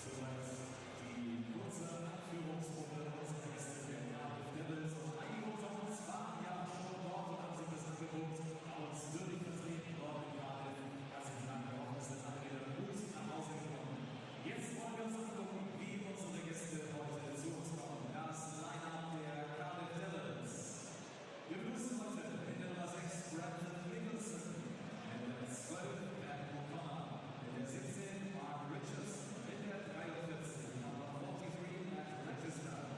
Soweit die kurze Anführungsrunde unserer Gäste der Cardiff Devils. Und einige unter uns waren ja schon dort und haben sich das angeguckt, uns würdig vertreten dort in Cardiff. Herzlichen Dank, wir hoffen, es sind alle wieder gut nach Hause gekommen. Jetzt wollen wir uns angucken, wie unsere Gäste heute zu uns kommen. Das Line-Up der Cardiff Devils. Wir begrüßen heute in der Nummer 6 Brandon Nicholson, in der 12 Matt O'Connor, in der 17 Mark Richards, in der 43 Nummer 43 Matt Register,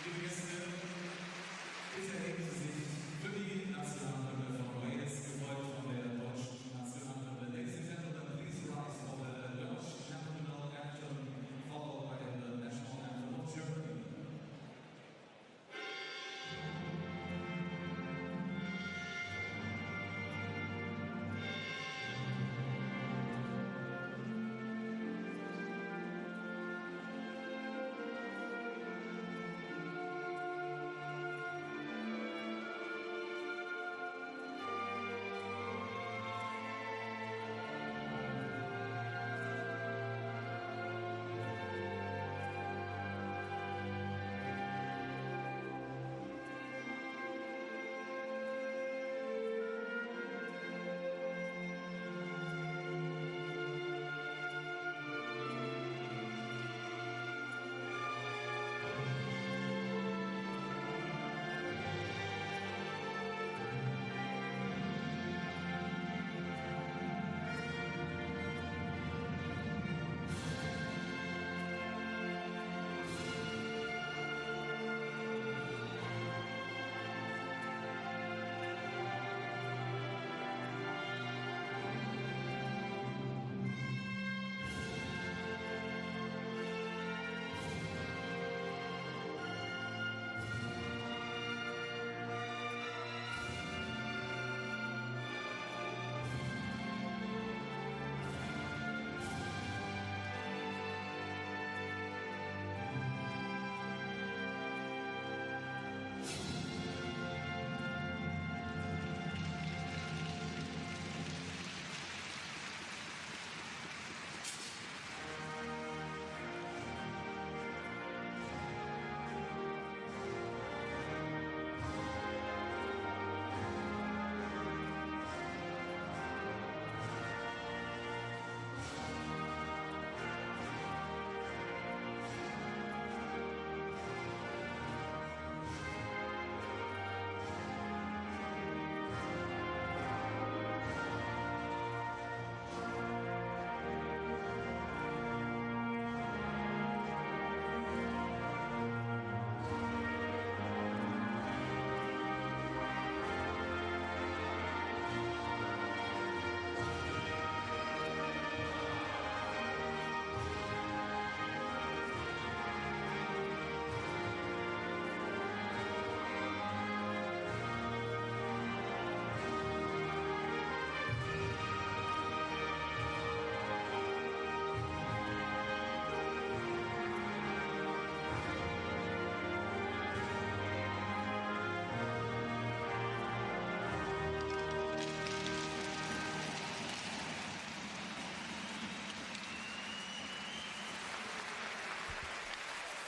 Liebe Gäste, bitte erheben Sie sich für die Nationalhymne von Wales, gefolgt von der deutschen Nationalhymne. Ladies and gentlemen, please rise for the Dutch national anthem, followed by the national anthem of Germany.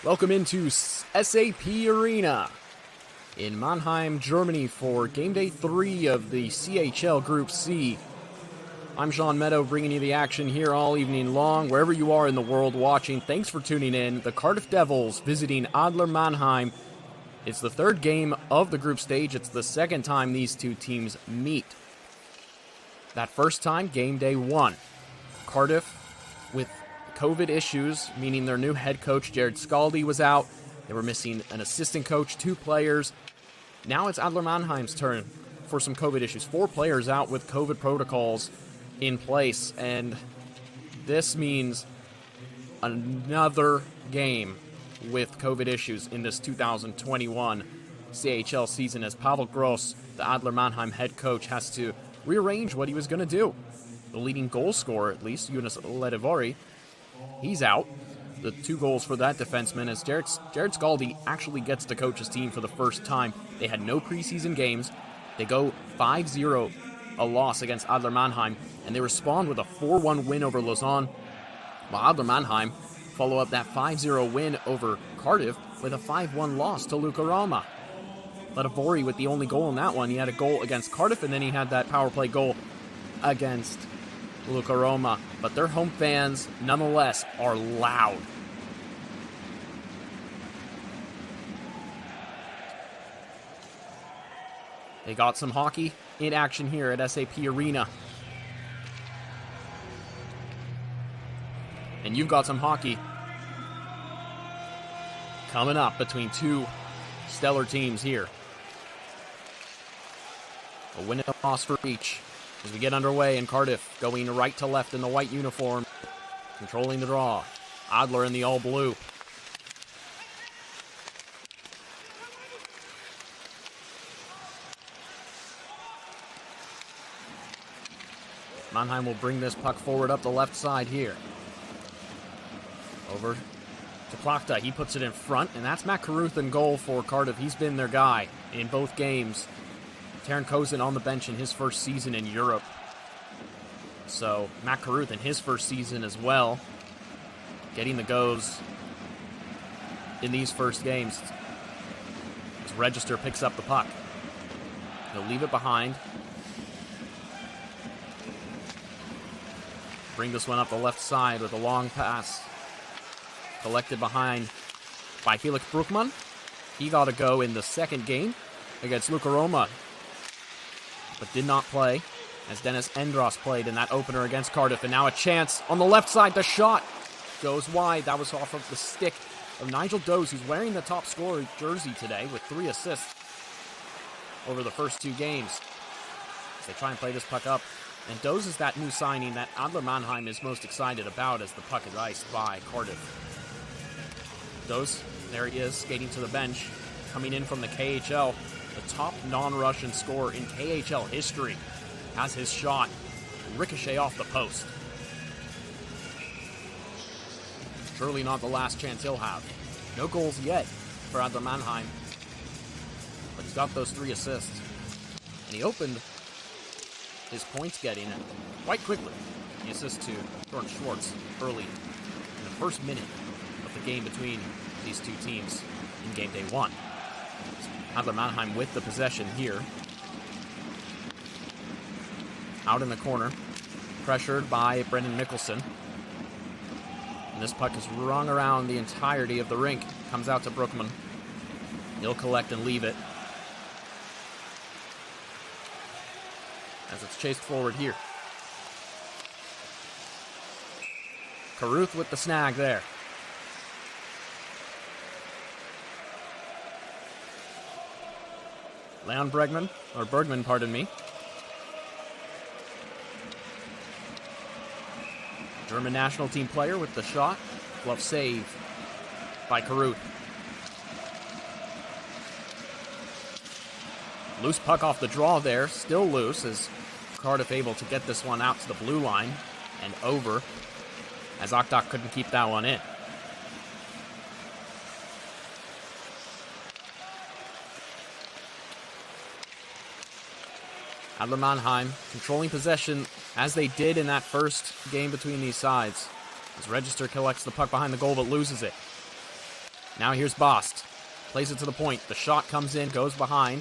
Welcome into SAP Arena in Mannheim, Germany for Game Day 3 of the CHL Group C. I'm Sean Meadow bringing you the action here all evening long, wherever you are in the world watching. Thanks for tuning in. The Cardiff Devils visiting Adler Mannheim. It's the third game of the group stage. It's the second time these two teams meet. That first time, Game Day 1. Cardiff with COVID issues, meaning their new head coach, Jared Scaldi, was out. They were missing an assistant coach, 2 players. Now it's Adler Mannheim's turn for some COVID issues. 4 players out with COVID protocols in place, and this means another game with COVID issues in this 2021 CHL season as Pavel Gross, the Adler Mannheim head coach, has to rearrange what he was going to do. The leading goal scorer, at least, Jonas Ledevori, he's out. The 2 goals for that defenseman as Jared Scaldi actually gets to coach his team for the first time. They had no preseason games. They go 5-0, a loss against Adler Mannheim, and they respond with a 4-1 win over Lausanne. While Adler Mannheim follow up that 5-0 win over Cardiff with a 5-1 loss to Luca Roma. Ledevori with the only goal in that one. He had a goal against Cardiff, and then he had that power play goal against Luca Roma. But their home fans, nonetheless, are loud. They got some hockey in action here at SAP Arena. And you've got some hockey coming up between 2 stellar teams here. A win and a loss for each as we get underway in Cardiff, going right to left in the white uniform, controlling the draw. Adler in the all-blue. Mannheim will bring this puck forward up the left side here. Over to Plachta. He puts it in front, and that's Matt Carruth in goal for Cardiff. He's been their guy in both games. Taran Kozin on the bench in his first season in Europe. So Matt Carruth in his first season as well, getting the goes in these first games. As Register picks up the puck. He'll leave it behind. Bring this one up the left side with a long pass. Collected behind by Felix Bruckmann. He got a go in the second game against Luka Roma, but did not play as Dennis Endros played in that opener against Cardiff. And now a chance on the left side. The shot goes wide. That was off of the stick of Nigel Doze, who's wearing the top scorer jersey today with 3 assists over the first 2 games. As they try and play this puck up. And Doze is that new signing that Adler Mannheim is most excited about as the puck is iced by Cardiff. Doze, there he is, skating to the bench, coming in from the KHL, the top non-Russian scorer in KHL history, has his shot ricochet off the post. Surely not the last chance he'll have. No goals yet for Adler Mannheim, but he's got those 3 assists. And he opened his points getting quite quickly. The assist to Jordan Schwartz early in the first minute of the game between these two teams in game day 1. Adler Mannheim with the possession here. Out in the corner, pressured by Brendan Nicholson. And this puck is rung around the entirety of the rink. Comes out to Bruckmann. He'll collect and leave it. As it's chased forward here. Carruth with the snag there. Leon Bergman, pardon me. German national team player with the shot. Glove save by Carruth. Loose puck off the draw there, still loose as Cardiff able to get this one out to the blue line and over as Okdok couldn't keep that one in. Adler Mannheim controlling possession as they did in that first game between these sides. As Register collects the puck behind the goal but loses it. Now here's Bost. Plays it to the point. The shot comes in, goes behind.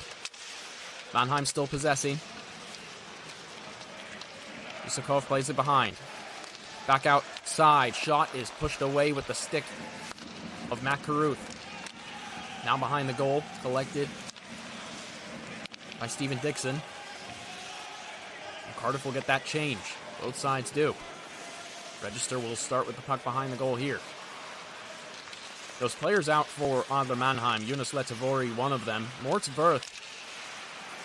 Mannheim still possessing. Isakov plays it behind. Back outside. Shot is pushed away with the stick of Matt Carruth. Now behind the goal. Collected by Stephen Dixon. And Cardiff will get that change. Both sides do. Register will start with the puck behind the goal here. Those players out for Adler Mannheim. Jonas Letavori, one of them. Moritz Wirth.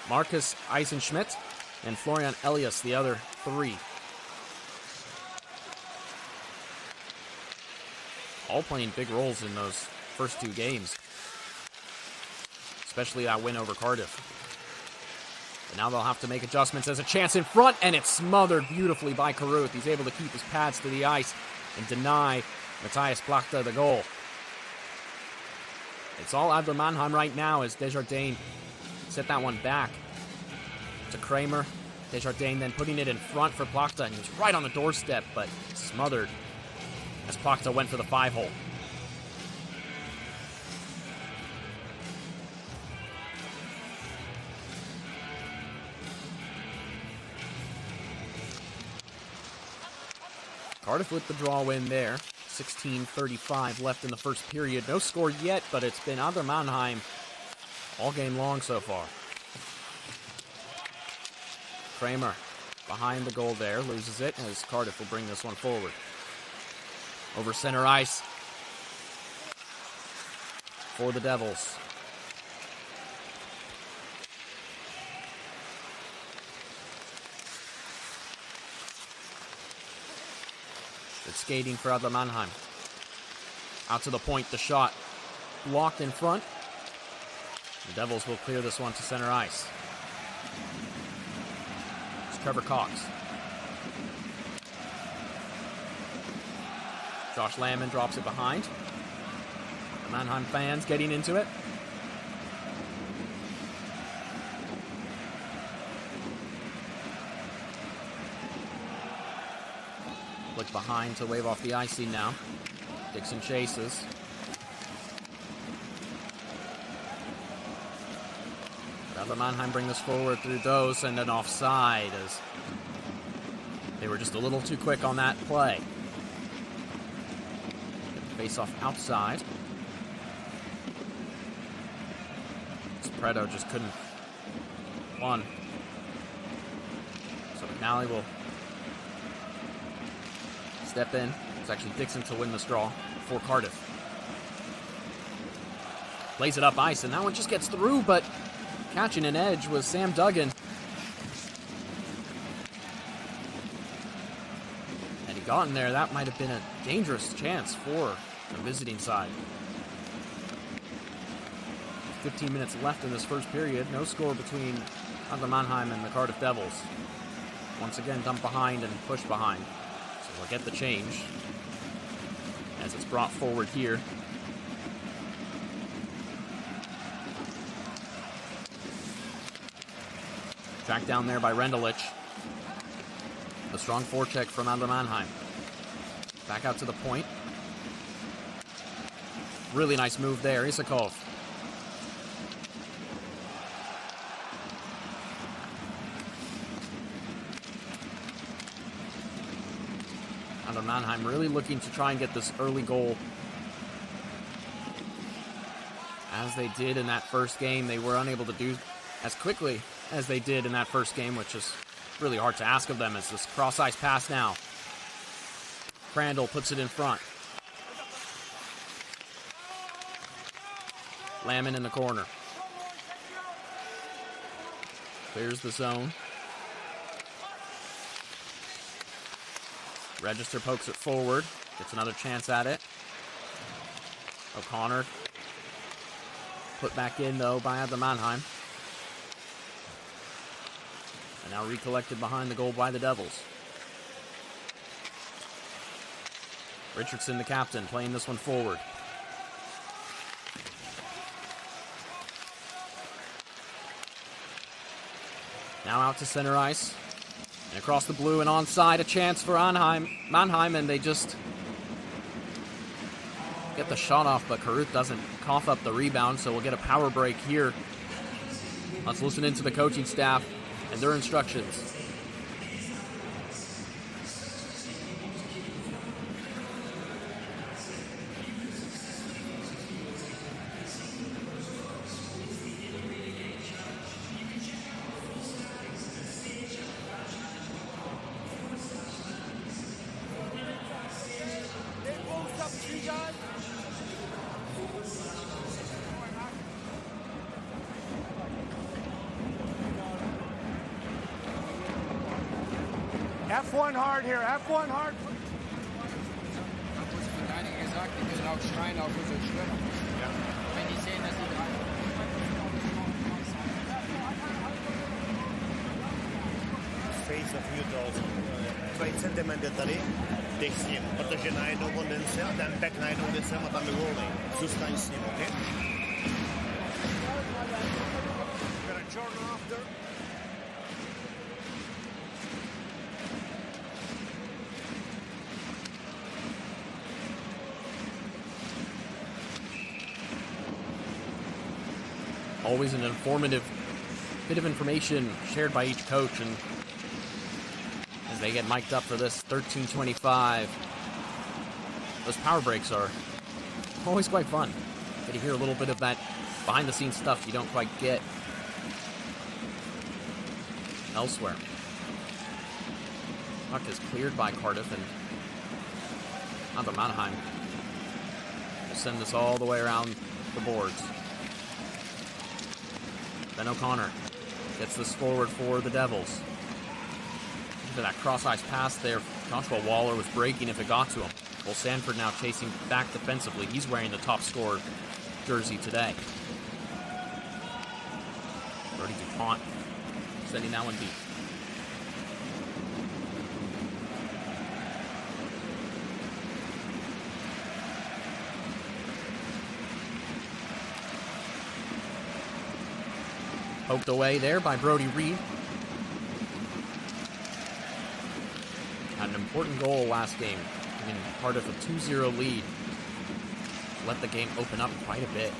Marcus Eisenschmidt and Florian Elias, the other 3. All playing big roles in those first 2 games. Especially that win over Cardiff. But now they'll have to make adjustments. There's a chance in front, and it's smothered beautifully by Carruth. He's able to keep his pads to the ice and deny Matthias Plachta the goal. It's all Adler Mannheim right now as Desjardins set that one back to Kramer. Desjardins then putting it in front for Plachta, and he was right on the doorstep, but smothered as Plachta went for the 5-hole. Cardiff with the draw win there. 16:35 left in the first period. No score yet, but it's been Adler Mannheim all game long so far. Kramer behind the goal there, loses it as Cardiff will bring this one forward. Over center ice for the Devils. Good skating for Adler Mannheim. Out to the point, the shot blocked in front. The Devils will clear this one to center ice. It's Trevor Cox. Josh Lamon drops it behind. The Mannheim fans getting into it. Look behind to wave off the icing now. Dixon chases. Adler Mannheim bring this forward through Dose and an offside as they were just a little too quick on that play. Face off outside. Preto just couldn't. One. So McNally will step in. It's actually Dixon to win this draw for Cardiff. Plays it up ice, and that one just gets through, but catching an edge was Sam Duggan. And he got in there. That might have been a dangerous chance for the visiting side. 15 minutes left in this first period. No score between Adler Mannheim and the Cardiff Devils. Once again, dumped behind and pushed behind. So we'll get the change as it's brought forward here. Tracked down there by Rendelich. A strong forecheck from Adler Mannheim. Back out to the point. Really nice move there, Isakov. Adler Mannheim really looking to try and get this early goal. As they did in that first game, they were unable to do as quickly as they did in that first game, which is really hard to ask of them as this cross-ice pass now. Crandall puts it in front. Lamon in the corner. Clears the zone. Register pokes it forward. Gets another chance at it. O'Connor. Put back in, though, by Adler Mannheim. And now recollected behind the goal by the Devils. Richardson, the captain, playing this one forward. Now out to center ice. And across the blue and onside, a chance for Mannheim, and they just get the shot off, but Carruth doesn't cough up the rebound, so we'll get a power break here. Let's listen into the coaching staff and their instructions. F1 hard here, F1 hard. Einige gesagt, die müssen auch schreien auf unsere Stürmer. Ja. Wenn die sehen, dass die Face of neutral. 2 centimetry tady, jdeš s ním, protože najednou on den se a ten back najednou jde sem a tam je volný. Zůstaň s ním, ok? Always an informative bit of information shared by each coach, and as they get mic'd up for this 13:25, those power breaks are always quite fun. Get to hear a little bit of that behind-the-scenes stuff you don't quite get elsewhere. Puck is cleared by Cardiff, and Adler Mannheim will send this all the way around the boards. Ben O'Connor gets this forward for the Devils. For that cross-ice pass there, Joshua Waller was breaking if it got to him. Well, Sanford now chasing back defensively. He's wearing the top scorer jersey today. Brody DuPont setting that one deep. Poked away there by Brody Reed. Had an important goal last game, giving Cardiff a 2-0 lead. Let the game open up quite a bit.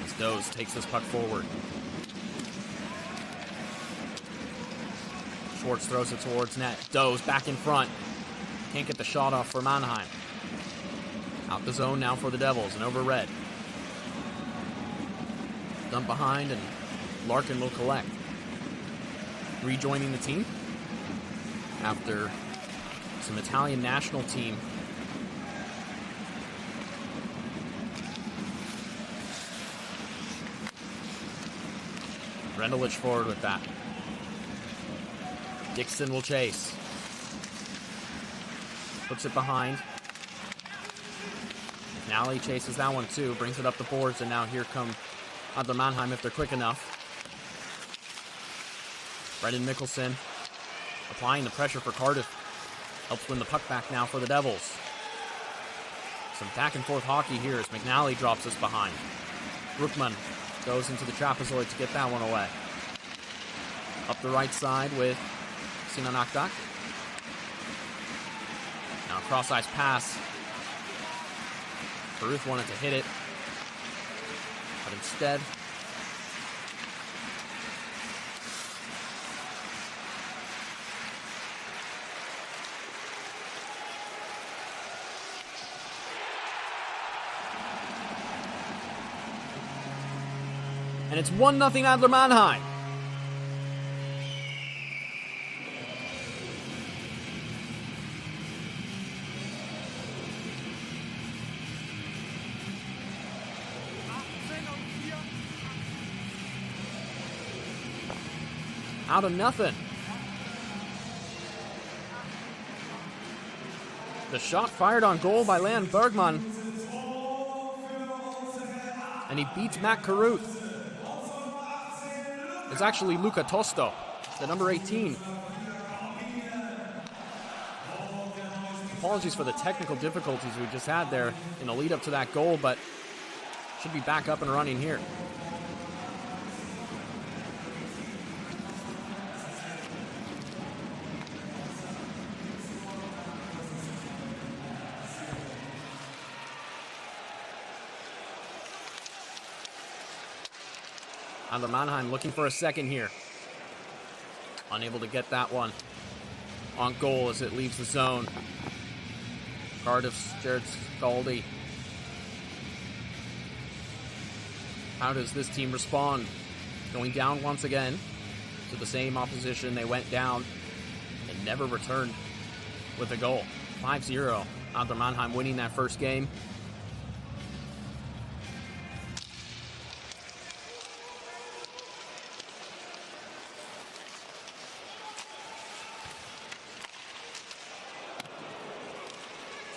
As Doze takes this puck forward. Schwartz throws it towards net. Doze back in front. Can't get the shot off for Mannheim. Out the zone now for the Devils and over red. Dump behind and Larkin will collect. Rejoining the team after some Italian national team Rendelich forward with that. Dixon will chase. Puts it behind. McNally chases that one too, brings it up the boards, and now here come Adler Mannheim if they're quick enough. Brendan Mickelson applying the pressure for Cardiff. Helps win the puck back now for the Devils. Some back and forth hockey here as McNally drops us behind. Brookman goes into the trapezoid to get that one away. Up the right side with Sinan Akdak. Now cross-ice pass. Ruth wanted to hit it, but instead and it's 1-0 Adler Mannheim. Out of nothing. The shot fired on goal by Leon Bergman. And he beats Matt Caruth. It's actually Luca Tosto, the number 18. Apologies for the technical difficulties we just had there in the lead up to that goal, but should be back up and running here. Adler Mannheim looking for a second here. Unable to get that one on goal as it leaves the zone. Cardiff's Jared Scaldi. How does this team respond? Going down once again to the same opposition they went down and never returned with a goal. 5-0. Adler Mannheim winning that first game.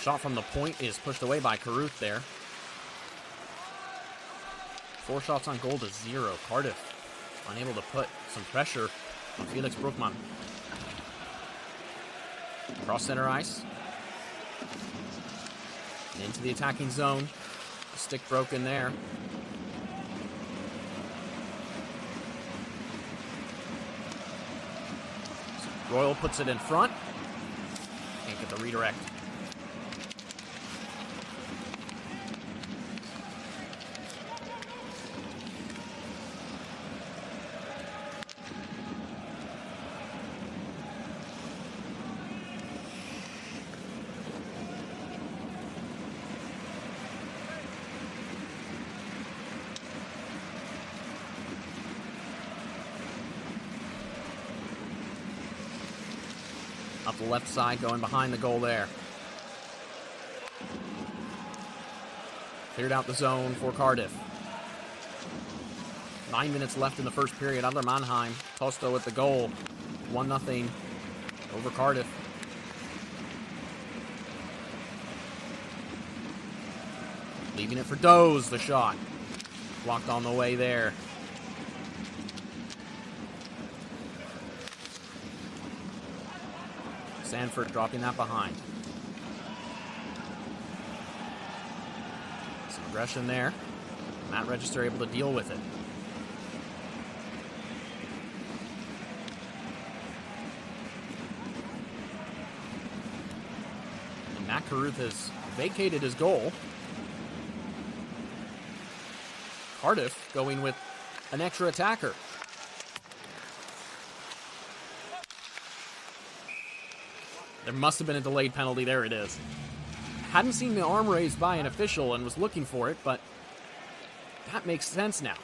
Shot from the point is pushed away by Caruth there. 4 shots on goal to 0. Cardiff unable to put some pressure on Felix Brookman. Cross center ice. And into the attacking zone. The stick broken there. Royal puts it in front. Can't get the redirect. Up the left side, going behind the goal there. Cleared out the zone for Cardiff. 9 minutes left in the first period. Adler Mannheim, Tosto with the goal. 1-0 over Cardiff. Leaving it for Doze, the shot. Blocked on the way there. Sanford dropping that behind. Some aggression there. Matt Register able to deal with it. And Matt Carruth has vacated his goal. Cardiff going with an extra attacker. There must have been a delayed penalty. There it is. Hadn't seen the arm raised by an official and was looking for it, but that makes sense now.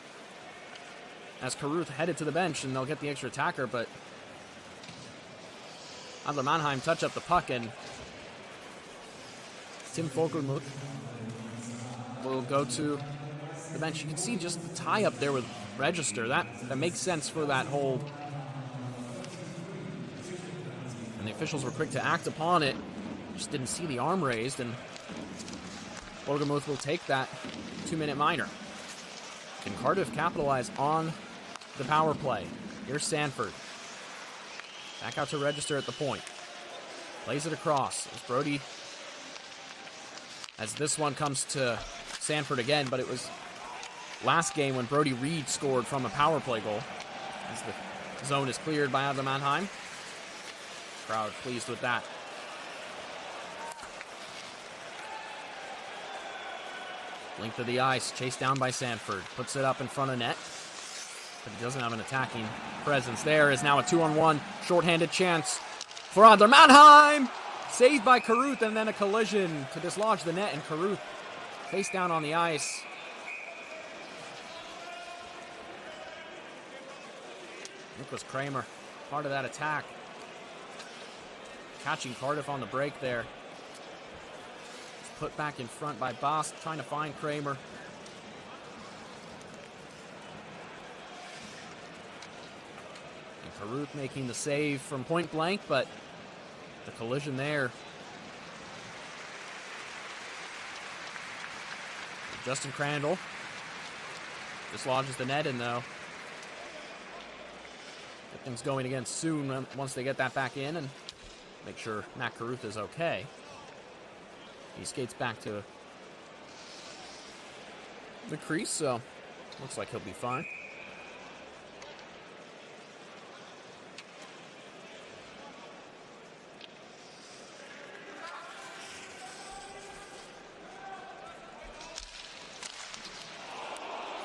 As Carruth headed to the bench, and they'll get the extra attacker, but Adler Mannheim touch up the puck, and Tim Folkermuth will go to the bench. You can see just the tie up there with Register. That makes sense for that hold. And the officials were quick to act upon it. Just didn't see the arm raised, and Folkermuth will take that 2-minute minor. Can Cardiff capitalize on the power play? Here's Sanford. Back out to Register at the point. Plays it across as Brody, as this one comes to Sanford again, but it was last game when Brody Reed scored from a power play goal. As the zone is cleared by Adler Mannheim. Crowd pleased with that. Length of the ice, chased down by Sanford. Puts it up in front of net. But he doesn't have an attacking presence. There is now a 2-on-1 shorthanded chance for Adler Mannheim. Saved by Carruth, and then a collision to dislodge the net, and Carruth face down on the ice. Nicholas Kramer, part of that attack. Catching Cardiff on the break there. It's put back in front by Boss, trying to find Kramer. And Carruth making the save from point blank, but the collision there. Justin Crandall dislodges the net, and though get things going again soon once they get that back in and make sure Matt Carruth is okay. He skates back to the crease, so looks like he'll be fine.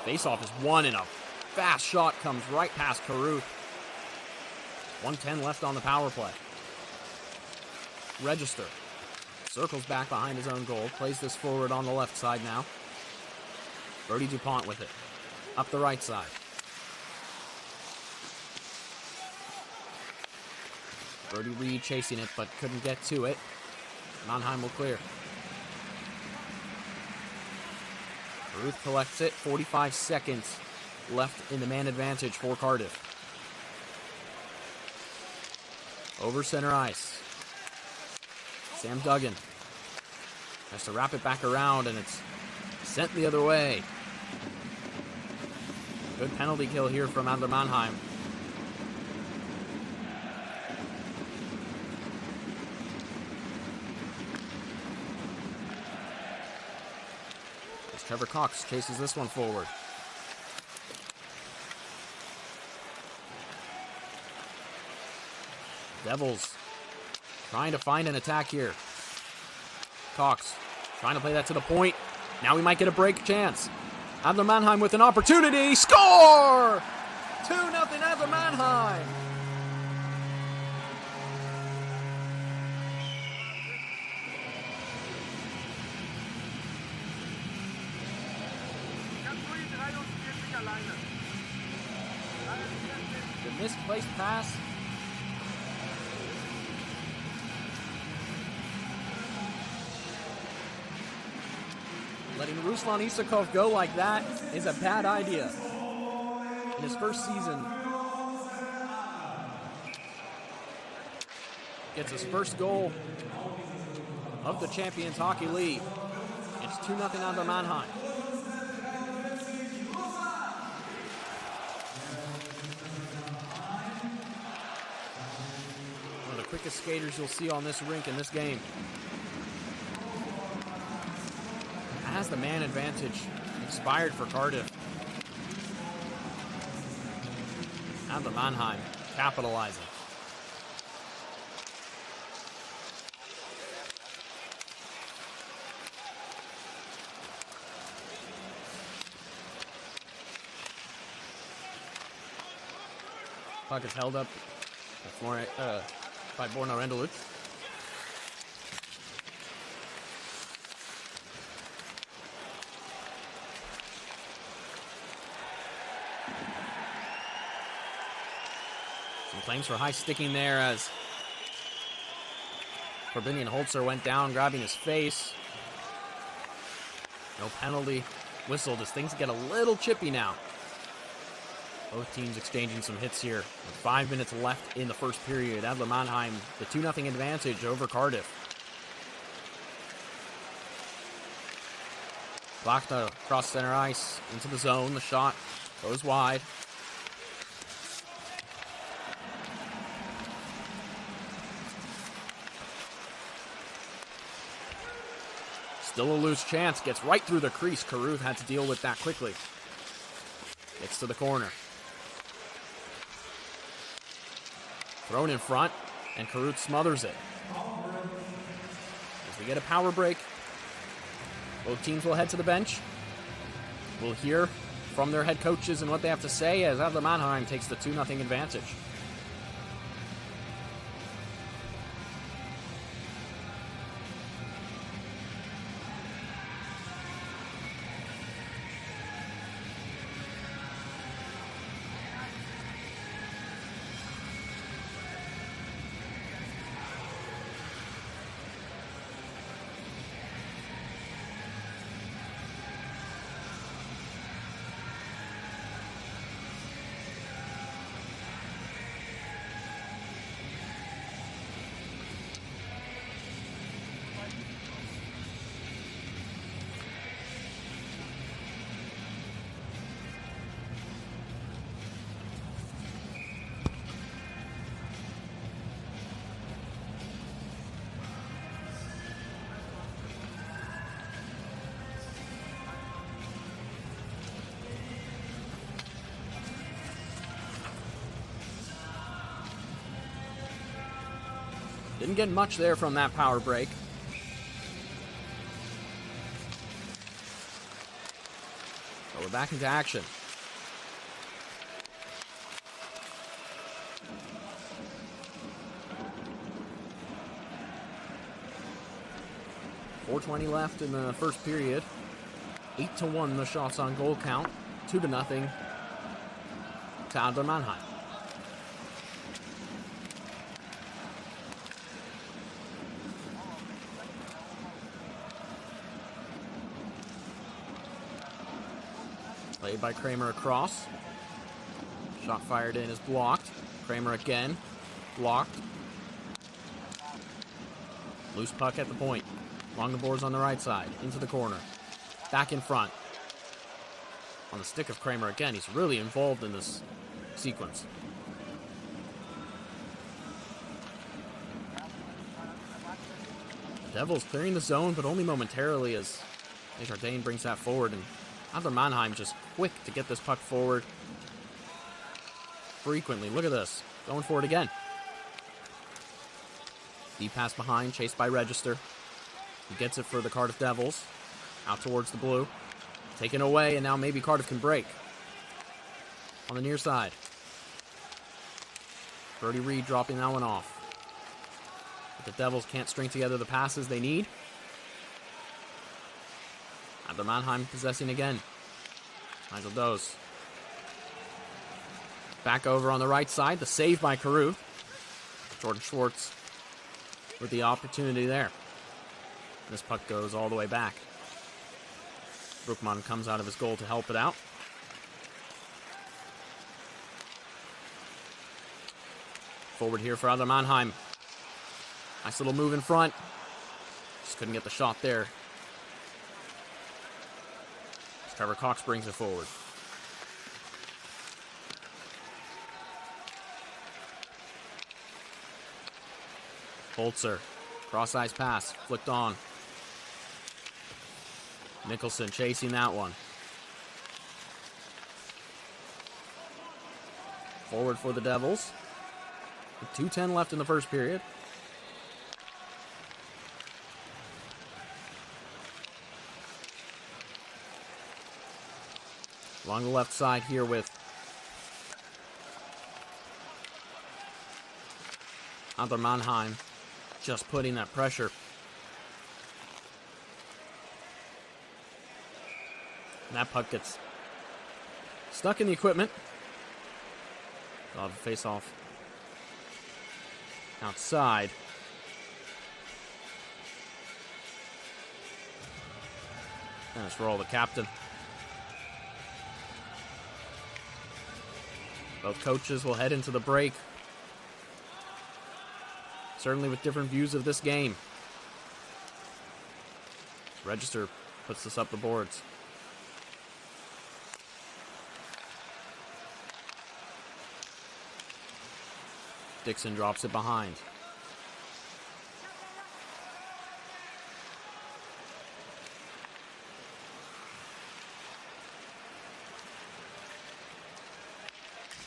Face-off is won, and a fast shot comes right past Carruth. 1:10 left on the power play. Register circles back behind his own goal, plays this forward on the left side now. Brody DuPont with it, up the right side. Brody Reed chasing it, but couldn't get to it. Mannheim will clear. Carruth collects it, 45 seconds left in the man advantage for Cardiff. Over center ice. Sam Duggan has to wrap it back around, and it's sent the other way. Good penalty kill here from Adler Mannheim. As Trevor Cox chases this one forward. Devils trying to find an attack here. Cox trying to play that to the point. Now we might get a break chance. Adler Mannheim with an opportunity. Score! 2-0 Adler Mannheim. The misplaced pass. Letting Ruslan Isakov go like that is a bad idea. In his first season gets his first goal of the Champions Hockey League. It's 2-0 Adler Mannheim. One of the quickest skaters you'll see on this rink in this game. Has the man advantage expired for Cardiff. Adler Mannheim capitalizing. Puck is held up by Borna Rendeluc. Some claims for high sticking there as Corbinian Holzer went down, grabbing his face. No penalty whistled as things get a little chippy now. Both teams exchanging some hits here. With 5 minutes left in the first period. Adler Mannheim, the 2-0 advantage over Cardiff. Blocked across center ice, into the zone. The shot goes wide. Still a loose chance. Gets right through the crease. Carruth had to deal with that quickly. Gets to the corner. Thrown in front, and Carruth smothers it. As we get a power break, both teams will head to the bench. We'll hear from their head coaches and what they have to say as Adler Mannheim takes the 2-0 advantage. Didn't get much there from that power break. So we're back into action. .420 left in the first period. 8-1 the shots on goal count. 2-0 to Adler Mannheim. Played by Kramer across. Shot fired in is blocked. Kramer again. Blocked. Loose puck at the point. Along the boards on the right side. Into the corner. Back in front. On the stick of Kramer again. He's really involved in this sequence. The Devils clearing the zone, but only momentarily as Desjardins brings that forward, and Adler Mannheim just quick to get this puck forward frequently. Look at this. Going for it again. Deep pass behind, chased by Register. He gets it for the Cardiff Devils. Out towards the blue. Taken away, and now maybe Cardiff can break. On the near side. Brody Reed dropping that one off. But the Devils can't string together the passes they need. Adler Mannheim possessing again. Nigel Does. Back over on the right side. The save by Carruth. Jordan Schwartz with the opportunity there. This puck goes all the way back. Brookman comes out of his goal to help it out. Forward here for Adler Mannheim. Nice little move in front. Just couldn't get the shot there. Trevor Cox brings it forward. Holzer, cross-ice pass, flicked on. Nicholson chasing that one. Forward for the Devils. With 2:10 left in the first period. Along the left side here with Adler Mannheim just putting that pressure. And that puck gets stuck in the equipment. I'll have a face-off outside. And it's Roll, the captain. Both coaches will head into the break. Certainly with different views of this game. Register puts this up the boards. Dixon drops it behind.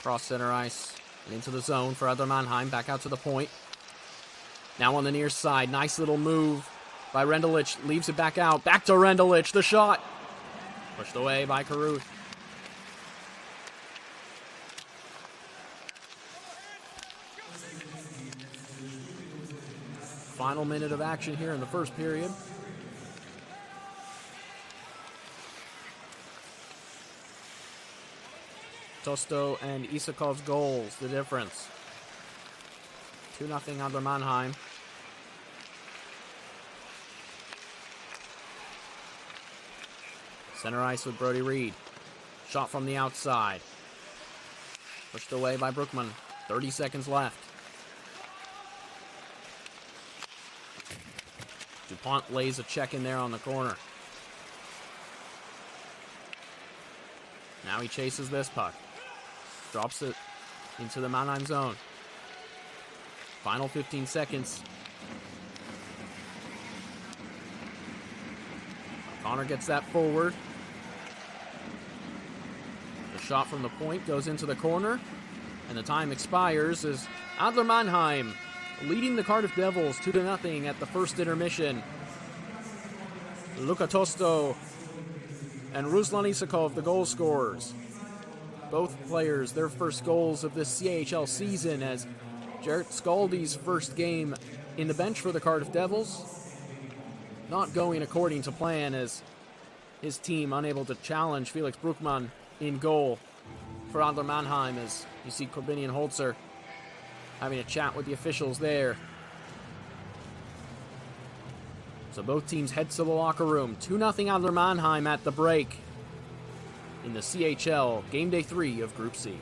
Cross center ice and into the zone for Adler Mannheim. Back out to the point. Now on the near side. Nice little move by Rendulic. Leaves it back out. Back to Rendulic. The shot. Pushed away by Caruth. Final minute of action here in the first period. Tosto and Isakov's goals, the difference. 2-0 Adler Mannheim. Center ice with Brody Reed. Shot from the outside. Pushed away by Brookman. 30 seconds left. DuPont lays a check in there on the corner. Now he chases this puck. Drops it into the Mannheim zone. Final 15 seconds. Connor gets that forward. The shot from the point goes into the corner. And the time expires as Adler Mannheim leading the Cardiff Devils 2-0 at the first intermission. Luka Tosto and Ruslan Isakov, the goal scorers. Both players, their first goals of this CHL season, as Jarrett Scaldi's first game in the bench for the Cardiff Devils. Not going according to plan, as his team unable to challenge Felix Brookman in goal for Adler Mannheim, as you see Corbinian Holzer having a chat with the officials there. So both teams head to the locker room. 2-0 Adler Mannheim at the break in the CHL Game Day 3 of Group C.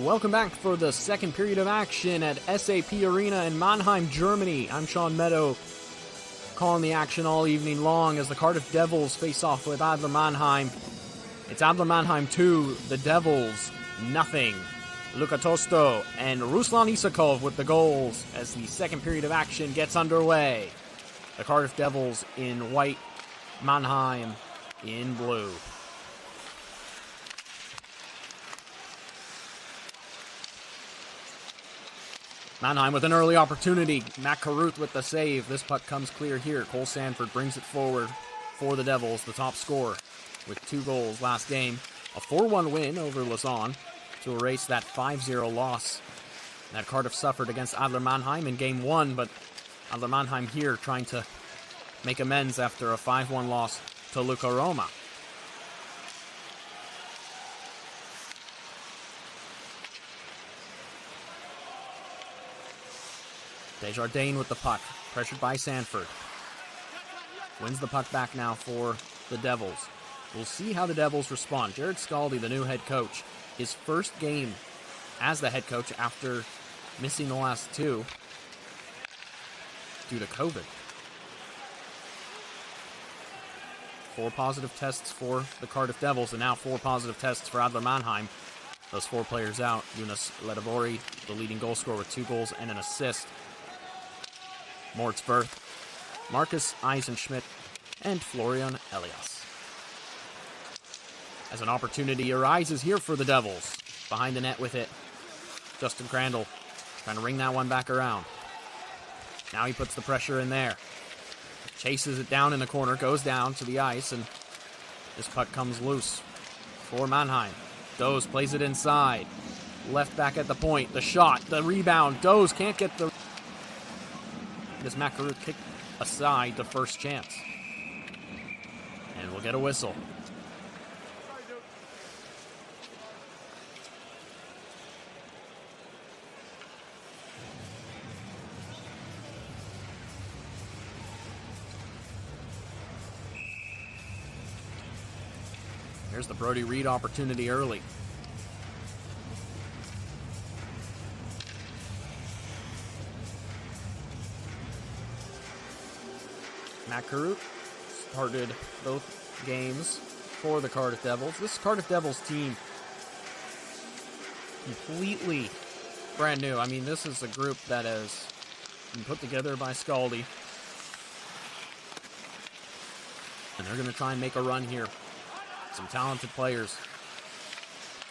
Welcome back for the second period of action at SAP Arena in Mannheim, Germany. I'm Sean Meadow, calling the action all evening long as the Cardiff Devils face off with Adler Mannheim. It's Adler Mannheim 2, the Devils nothing. Luka Tosto and Ruslan Isakov with the goals as the second period of action gets underway. The Cardiff Devils in white, Mannheim in blue. Mannheim with an early opportunity. Matt Carruth with the save. This puck comes clear here. Cole Sanford brings it forward for the Devils, the top scorer, with 2 goals last game. A 4-1 win over Lausanne to erase that 5-0 loss that Cardiff suffered against Adler Mannheim in Game 1, but Adler Mannheim here trying to make amends after a 5-1 loss to Luca Roma. Desjardins with the puck, pressured by Sanford. Wins the puck back now for the Devils. We'll see how the Devils respond. Jared Scaldi, the new head coach, his first game as the head coach after missing the last 2 due to COVID. 4 positive tests for the Cardiff Devils, and now 4 positive tests for Adler Mannheim. Those 4 players out. Jonas Ledevori, the leading goal scorer with 2 goals and an assist. Moritz Wirth, Marcus Eisenschmidt, and Florian Elias. As an opportunity arises here for the Devils. Behind the net with it, Justin Crandall trying to ring that one back around. Now he puts the pressure in there. Chases it down in the corner, goes down to the ice, and this puck comes loose for Mannheim. Doze plays it inside. Left back at the point. The shot, the rebound. Doze can't get the... This Matt Carruth kicked aside the first chance. And we'll get a whistle. Here's the Brody Reed opportunity early. Matt Carruth started both games for the Cardiff Devils. This Cardiff Devils team, completely brand new. I mean, this is a group that has been put together by Scaldi. And they're going to try and make a run here. Some talented players,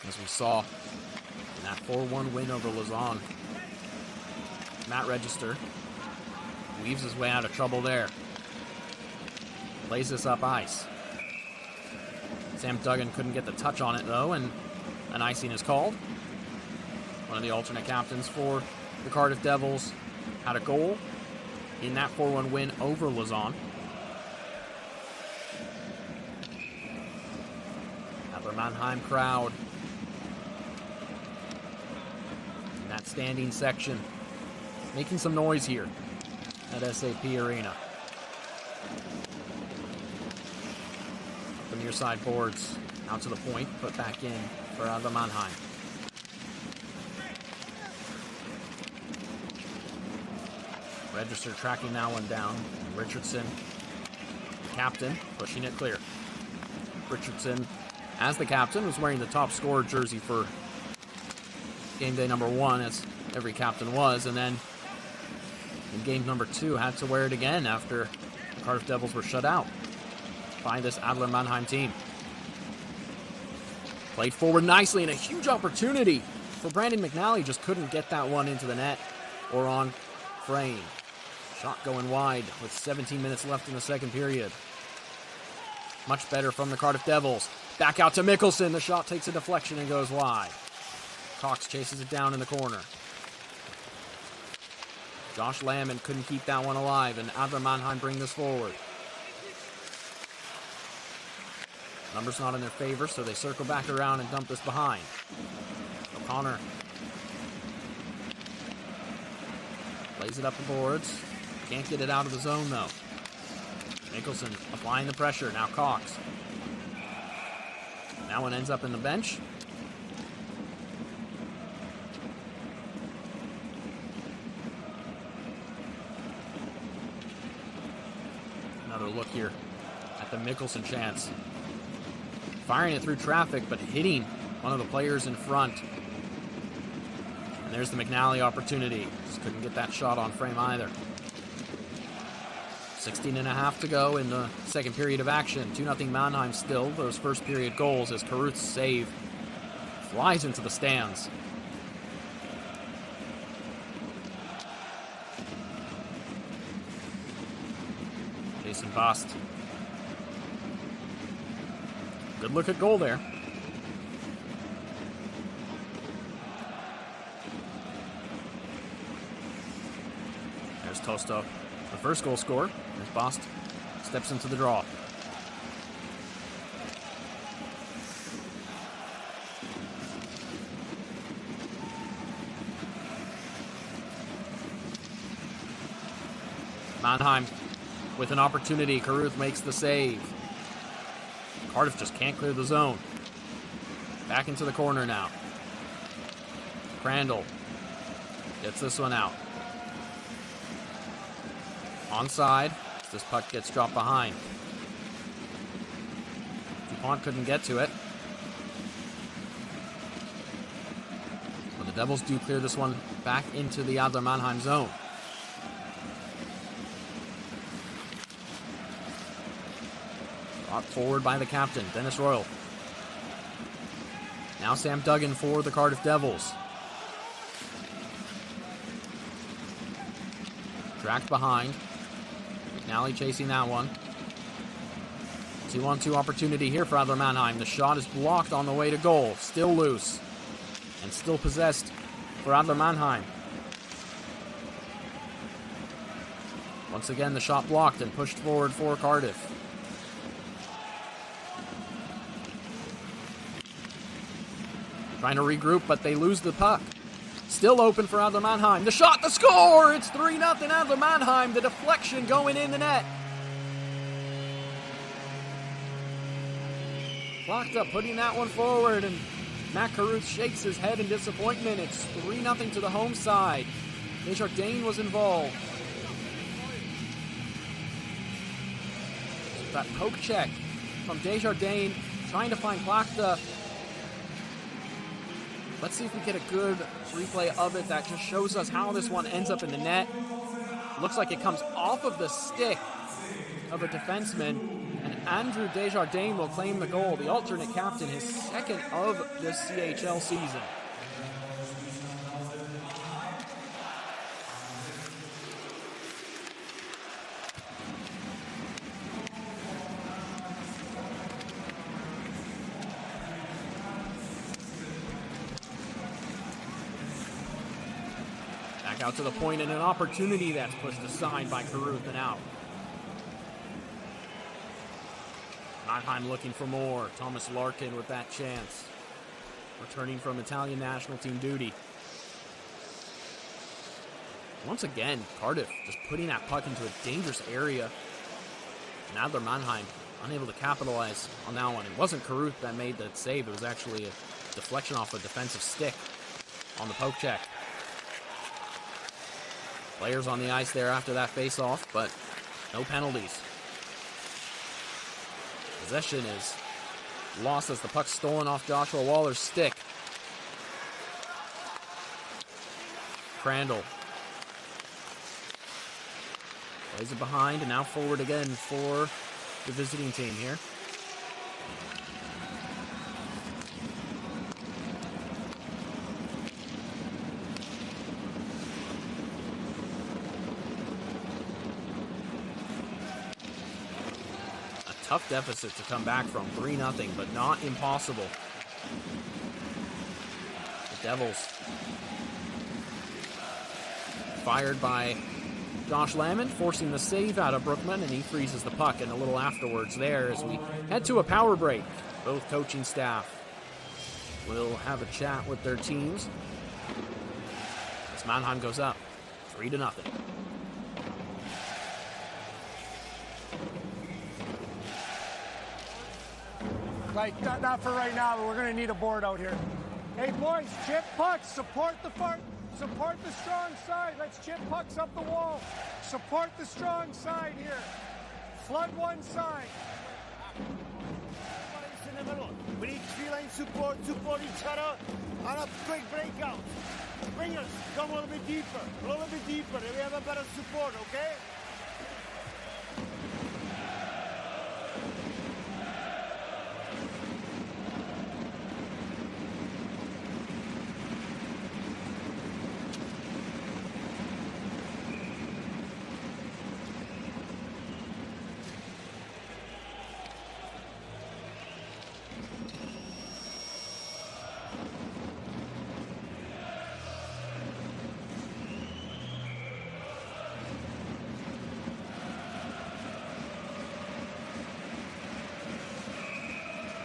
as we saw in that 4-1 win over Lausanne. Matt Register weaves his way out of trouble there. Plays this up ice. Sam Duggan couldn't get the touch on it, though, and an icing is called. One of the alternate captains for the Cardiff Devils had a goal in that 4-1 win over Lausanne. Mannheim crowd in that standing section making some noise here at SAP Arena. Up the near side boards, out to the point, put back in for Adler Mannheim. Register tracking that one down. Richardson, the captain, pushing it clear. Richardson, as the captain, was wearing the top scorer jersey for game day number 1, as every captain was, and then in game number 2 had to wear it again after the Cardiff Devils were shut out by this Adler Mannheim team. Played forward nicely, and a huge opportunity for Brandon McNally. Just couldn't get that one into the net or on frame. Shot going wide with 17 minutes left in the second period. Much better from the Cardiff Devils. Back out to Mikkelsen. The shot takes a deflection and goes wide. Cox chases it down in the corner. Josh Lamon couldn't keep that one alive, and Adler Mannheim bring this forward. Numbers not in their favor, so they circle back around and dump this behind. O'Connor plays it up the boards. Can't get it out of the zone, though. Mikkelsen applying the pressure. Now Cox. That one ends up in the bench. Another look here at the Mickelson chance. Firing it through traffic, but hitting one of the players in front. And there's the McNally opportunity. Just couldn't get that shot on frame either. 16.5 to go in the second period of action. 2-0 Mannheim still. Those first period goals as Caruth's save flies into the stands. Jason Bost. Good look at goal there. There's Tosto, the first goal scorer. As Bost steps into the draw. Mannheim with an opportunity. Caruth makes the save. Cardiff just can't clear the zone. Back into the corner now. Crandall gets this one out. Onside. This puck gets dropped behind. DuPont couldn't get to it. But the Devils do clear this one back into the Adler Mannheim zone. Brought forward by the captain, Dennis Royal. Now Sam Duggan for the Cardiff Devils. Tracked behind. McNally chasing that one. 2-on-2 opportunity here for Adler Mannheim. The shot is blocked on the way to goal. Still loose. And still possessed for Adler Mannheim. Once again, the shot blocked and pushed forward for Cardiff. Trying to regroup, but they lose the puck. Still open for Adler Mannheim. The shot, the score! It's 3-0 Adler Mannheim. The deflection going in the net. Clocked up, putting that one forward, and Matt Caruth shakes his head in disappointment. It's 3-0 to the home side. Desjardins was involved. That poke check from Desjardins, trying to find Plachta. Let's see if we get a good replay of it that just shows us how this one ends up in the net. Looks like it comes off of the stick of a defenseman, and Andrew Desjardins will claim the goal, the alternate captain, his second of this CHL season. Out to the point, and an opportunity that's pushed aside by Caruth and out. Mannheim looking for more. Thomas Larkin with that chance. Returning from Italian national team duty. Once again, Cardiff just putting that puck into a dangerous area. And Adler Mannheim unable to capitalize on that one. It wasn't Caruth that made that save. It was actually a deflection off a defensive stick on the poke check. Players on the ice there after that face-off, but no penalties. Possession is lost as the puck's stolen off Joshua Waller's stick. Crandall plays it behind, and now forward again for the visiting team here. Tough deficit to come back from, 3-0, but not impossible. The Devils fired by Josh Lamond, forcing the save out of Brookman, and he freezes the puck. And a little afterwards there as we head to a power break. Both coaching staff will have a chat with their teams as Mannheim goes up 3-0. Like, not for right now, but we're going to need a board out here. Hey, boys, chip pucks. Support the strong side. Let's chip pucks up the wall. Support the strong side here. Flood one side. In the middle. We need three line support each other, and a quick breakout. Wingers, come a little bit deeper, and we have a better support, okay?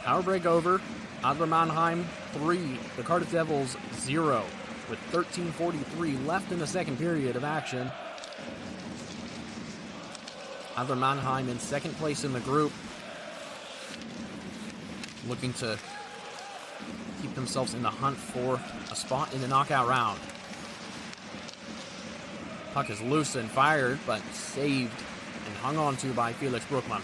Power break over. Adler Mannheim 3, the Cardiff Devils 0, with 13:43 left in the second period of action. Adler Mannheim in second place in the group, looking to keep themselves in the hunt for a spot in the knockout round. Puck is loose and fired, but saved and hung on to by Felix Bruckmann.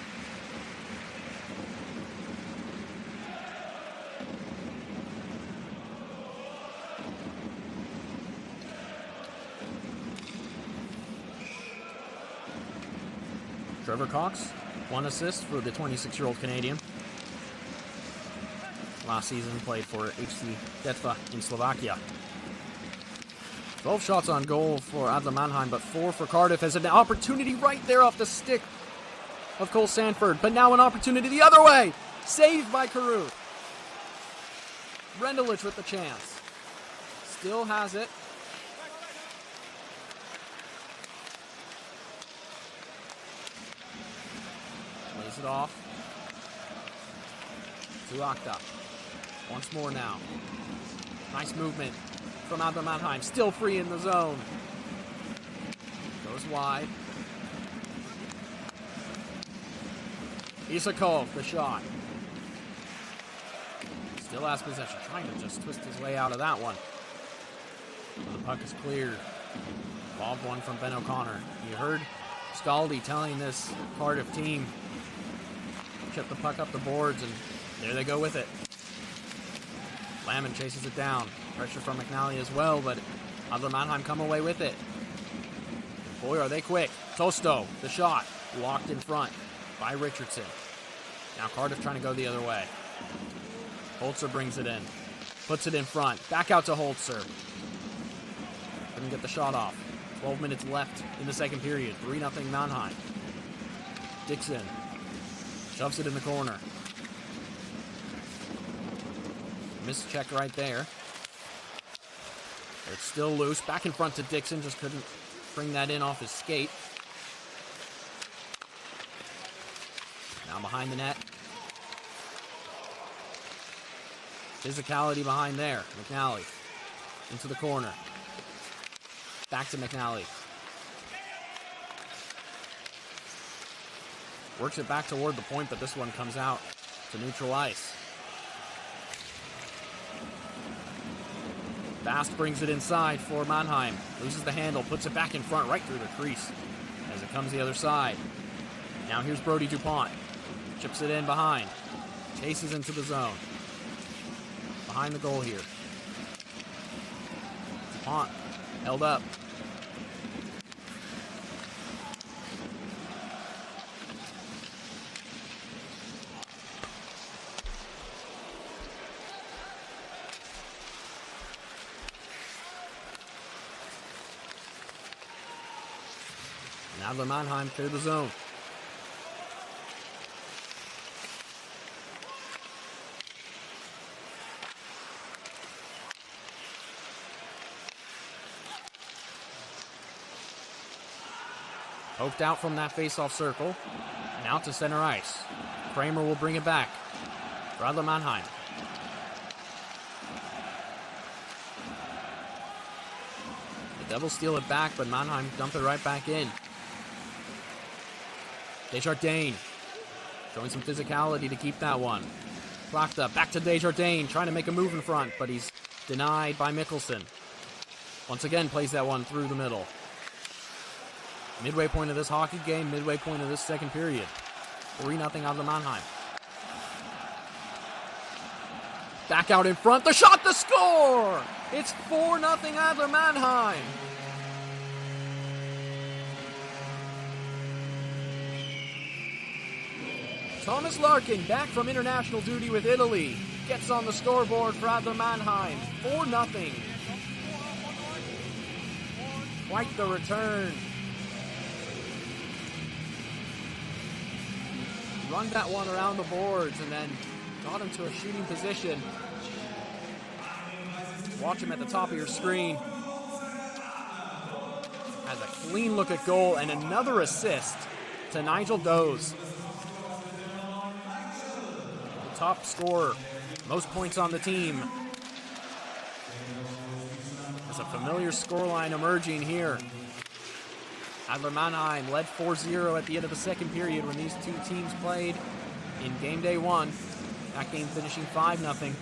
Trevor Cox, 1 assist for the 26-year-old Canadian. Last season played for HC Detva in Slovakia. 12 shots on goal for Adler Mannheim, but 4 for Cardiff. As an opportunity right there off the stick of Cole Sanford, but now an opportunity the other way. Saved by Carew. Rendulic with the chance. Still has it. Lays it off to Akta. Once more now. Nice movement from Adler Mannheim. Still free in the zone. Goes wide. Isakov, the shot. Still has possession. Trying to just twist his way out of that one. The puck is cleared. Lob one from Ben O'Connor. You heard Scaldi telling this Cardiff team, chip the puck up the boards, and there they go with it. Lammen chases it down. Pressure from McNally as well, but Adler Mannheim come away with it. Boy, are they quick. Tosto, the shot, locked in front by Richardson. Now Cardiff trying to go the other way. Holzer brings it in. Puts it in front. Back out to Holzer. Couldn't get the shot off. 12 minutes left in the second period. 3-0 Mannheim. Dixon shoves it in the corner. Missed check right there. It's still loose. Back in front to Dixon. Just couldn't bring that in off his skate. Now behind the net. Physicality behind there. McNally into the corner. Back to McNally. Works it back toward the point, but this one comes out to neutral ice. Bast brings it inside for Mannheim. Loses the handle, puts it back in front, right through the crease as it comes the other side. Now here's Brody DuPont. Chips it in behind. Chases into the zone. Behind the goal here. DuPont held up. Adler Mannheim clear the zone. Poked out from that face-off circle and out to center ice. Kramer will bring it back for Adler Mannheim. The Devils steal it back, but Mannheim dump it right back in. Desjardins showing some physicality to keep that one. Plachta back to Desjardins, trying to make a move in front, but he's denied by Mikkelsen. Once again plays that one through the middle. Midway point of this hockey game, midway point of this second period. 3-0 Adler Mannheim. Back out in front, the shot, the score! It's 4-0 Adler Mannheim. Thomas Larkin, back from international duty with Italy, gets on the scoreboard for Adler Mannheim. 4-0. Quite the return. Run that one around the boards and then got him to a shooting position. Watch him at the top of your screen. Has a clean look at goal and another assist to Nigel Doze. The top scorer, most points on the team. There's a familiar scoreline emerging here. Adler Mannheim led 4-0 at the end of the second period when these two teams played in game day 1. That game finishing 5-0.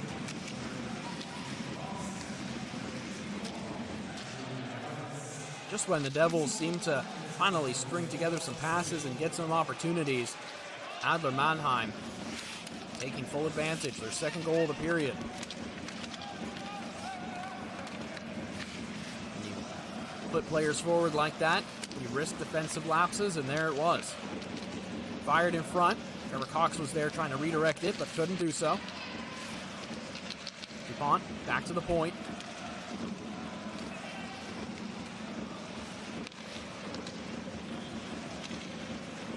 Just when the Devils seem to finally string together some passes and get some opportunities, Adler Mannheim taking full advantage. Their second goal of the period. When you put players forward like that, you risk defensive lapses, and there it was. Fired in front. Trevor Cox was there trying to redirect it, but couldn't do so. DuPont back to the point.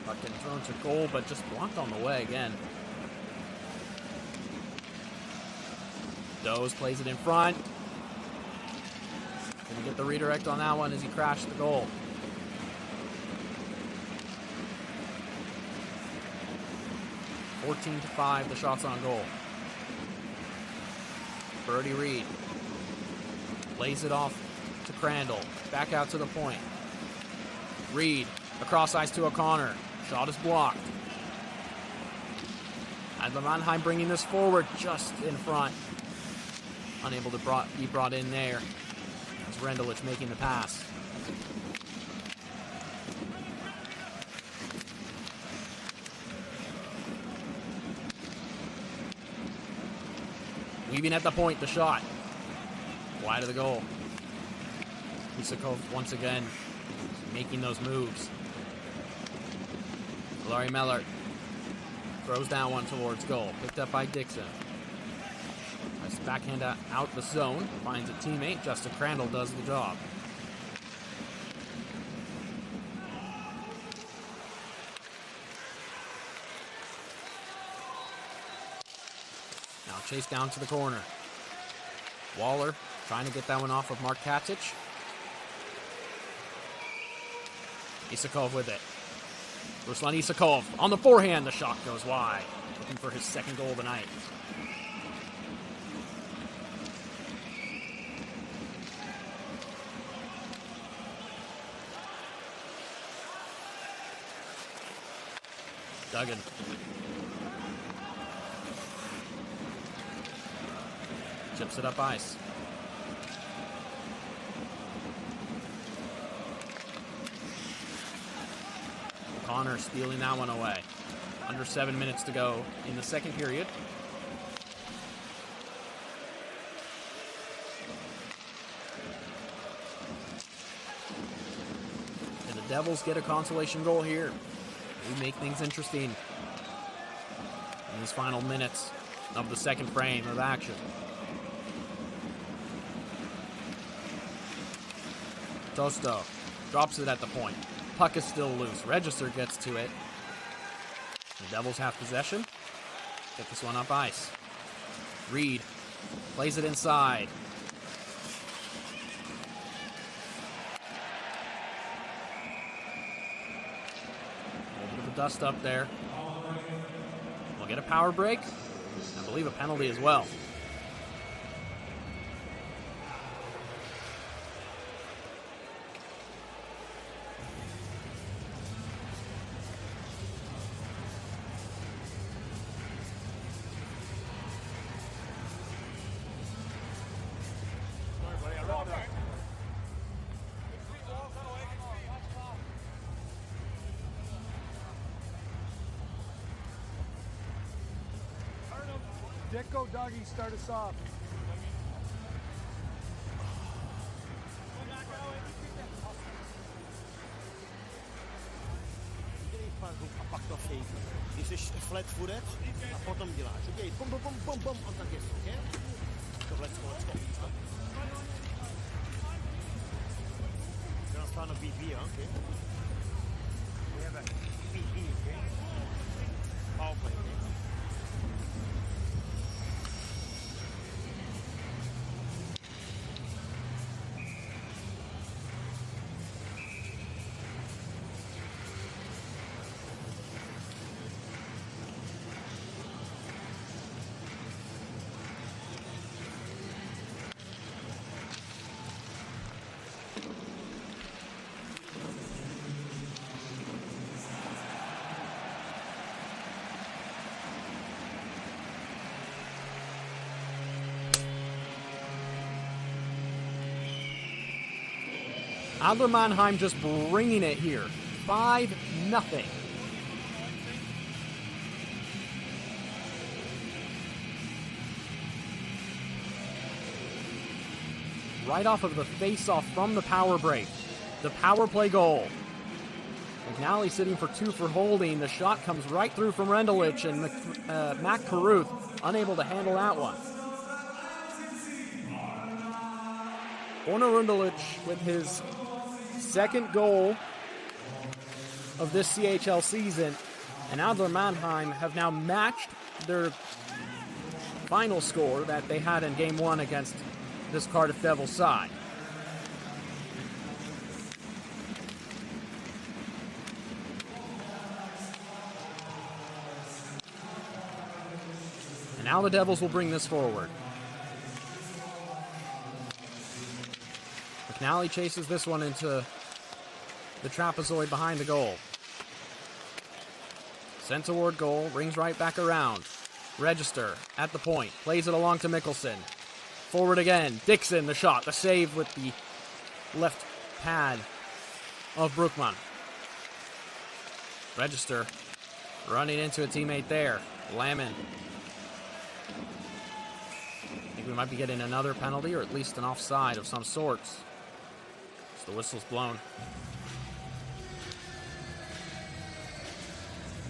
Puck getting thrown to goal, but just blocked on the way again. Doze plays it in front. Didn't get the redirect on that one as he crashed the goal. 14-5, the shots on goal. Brody Reed lays it off to Crandall. Back out to the point. Reed across ice to O'Connor. Shot is blocked. Adler Mannheim bringing this forward just in front. Unable to be brought in there. As Rendelich making the pass. Weaving at the point, the shot. Wide of the goal. Isakov once again making those moves. Larry Mellert throws that one towards goal. Picked up by Dixon. Nice backhand out the zone. Finds a teammate. Justin Crandall does the job. Now chase down to the corner. Waller trying to get that one off of Mark Katic. Isakov with it. Ruslan Isakov on the forehand. The shot goes wide. Looking for his second goal of the night. Duggan. Chips it up ice. O'Connor stealing that one away. Under 7 minutes to go in the second period. And the Devils get a consolation goal here. We make things interesting in these final minutes of the second frame of action. Tosto drops it at the point. Puck is still loose. Register gets to it. The Devils have possession. Get this one up ice. Reed plays it inside. A little bit of a dust up there. We'll get a power break. I believe a penalty as well. Dicko, Dougie, start us off. Dělej pár hub a pak to fake. Když jsi flat footed a potom děláš. Udělej bum, bum, bum, bum, bum, on tak je, okay? So let's go, let's go. Gonna find a BB, okay? We have a BB, okay? Power play, okay? Adler Mannheim just bringing it here. 5-0. Right off of the face-off from the power break. The power play goal. McNally sitting for 2 for holding. The shot comes right through from Rendulic, and Matt Carruth unable to handle that one. Orna Rendulic with his second goal of this CHL season, and Adler Mannheim have now matched their final score that they had in Game 1 against this Cardiff Devils side. And now the Devils will bring this forward. McNally chases this one into the trapezoid behind the goal. Sent toward goal, rings right back around. Register at the point, plays it along to Mikkelsen. Forward again, Dixon, the shot, the save with the left pad of Brookman. Register running into a teammate there. Lammen. I think we might be getting another penalty, or at least an offside of some sorts. The whistle's blown.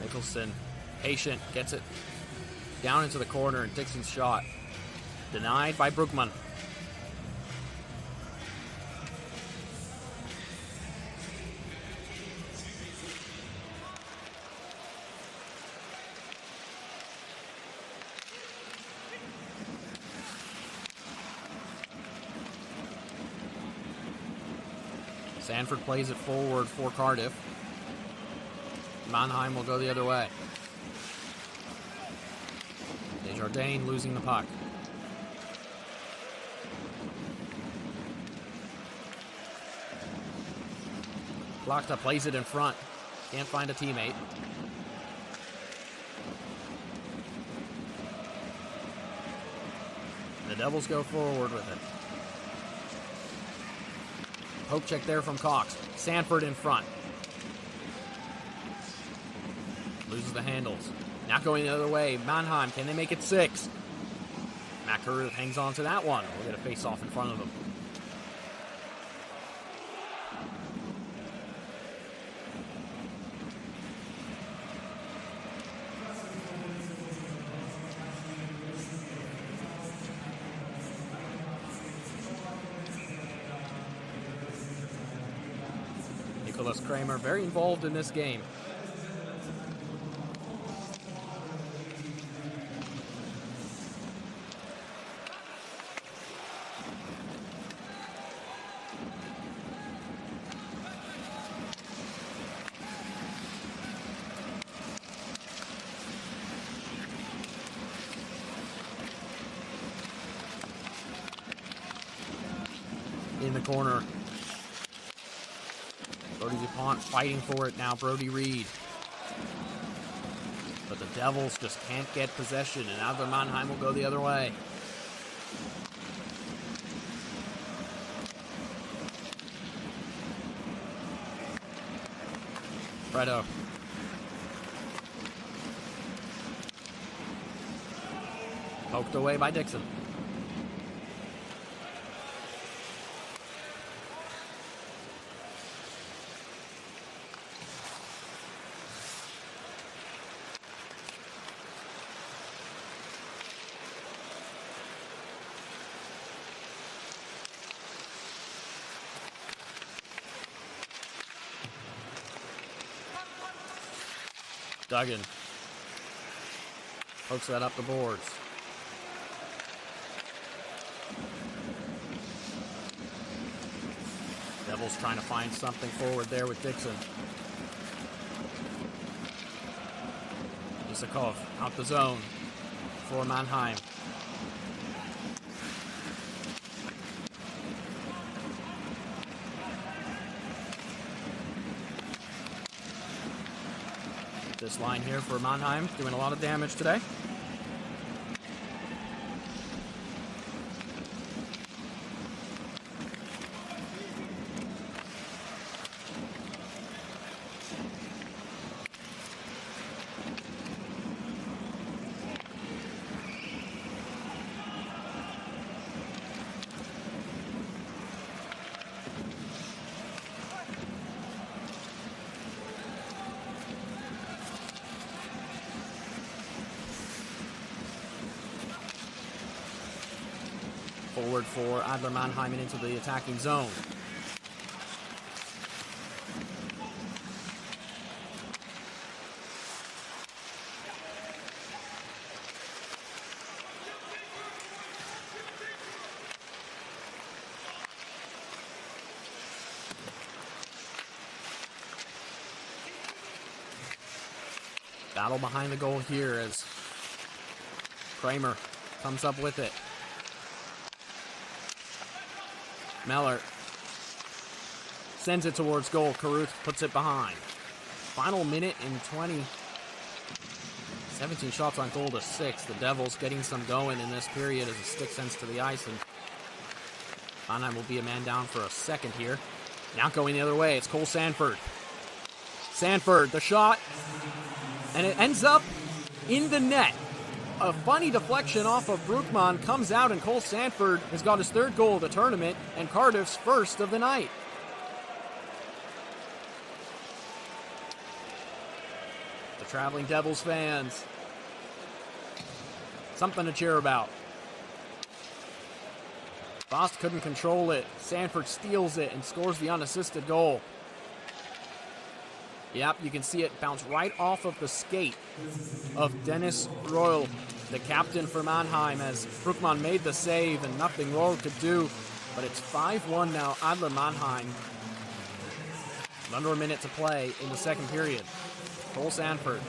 Mikkelsen, patient, gets it down into the corner, and Dixon's shot denied by Brookman. Sanford plays it forward for Cardiff. Mannheim will go the other way. Desjardins losing the puck. Plachta plays it in front. Can't find a teammate. The Devils go forward with it. Poke check there from Cox. Sanford in front. Loses the handles. Now going the other way. Mannheim, can they make it 6? Matt Carruth hangs on to that one. We'll get a face-off in front of him. Nicholas Kramer very involved in this game. In the corner. Brody DuPont fighting for it now. Brody Reed. But the Devils just can't get possession, and Adler Mannheim will go the other way. Fredo. Poked away by Dixon. Duggan pokes that up the boards. Devils trying to find something forward there with Dixon. Isakov out the zone for Mannheim. This line here for Mannheim doing a lot of damage today. Forward for Adler Mannheim and into the attacking zone. Battle behind the goal here as Kramer comes up with it. Meller sends it towards goal. Caruth puts it behind. Final minute and 20. 17 shots on goal to 6. The Devils getting some going in this period as a stick sends to the ice, and Mannheim will be a man down for a second here. Now going the other way, it's Cole Sanford. Sanford, the shot, and it ends up in the net. A funny deflection off of Brookman comes out, and Cole Sanford has got his 3rd goal of the tournament and Cardiff's 1st of the night. The traveling Devils fans, something to cheer about. Voss couldn't control it. Sanford steals it and scores the unassisted goal. Yep, you can see it bounce right off of the skate of Dennis Royal, the captain for Mannheim, as Brookman made the save and nothing Royal could do. But it's 5-1 now, Adler Mannheim. Under a minute to play in the second period. Cole Sanford.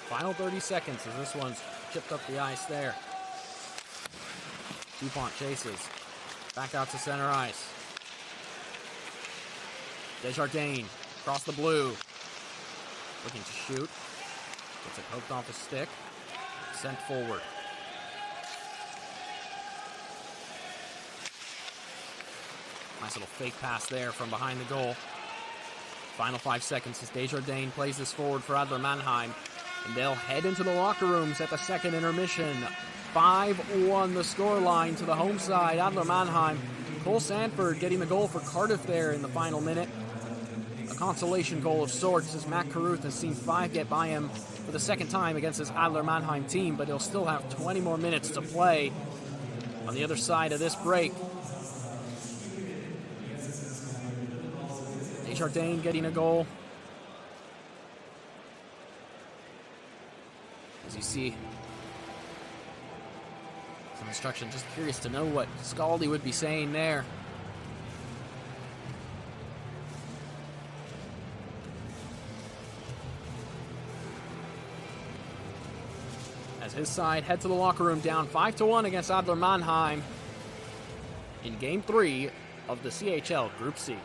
Final 30 seconds as this one's chipped up the ice there. DuPont chases. Back out to center ice. Desjardins across the blue. Looking to shoot. Gets it poked off his stick. Sent forward. Nice little fake pass there from behind the goal. Final 5 seconds as Desjardins plays this forward for Adler Mannheim. And they'll head into the locker rooms at the second intermission. 5-1 the scoreline to the home side, Adler Mannheim. Cole Sanford getting the goal for Cardiff there in the final minute. A consolation goal of sorts as Matt Caruth has seen 5 get by him for the second time against his Adler Mannheim team, but he'll still have 20 more minutes to play on the other side of this break. Desjardins getting a goal. As you see some instruction, just curious to know what Scaldi would be saying there. his side head to the locker room down 5-1 against Adler Mannheim in Game 3 of the CHL Group C.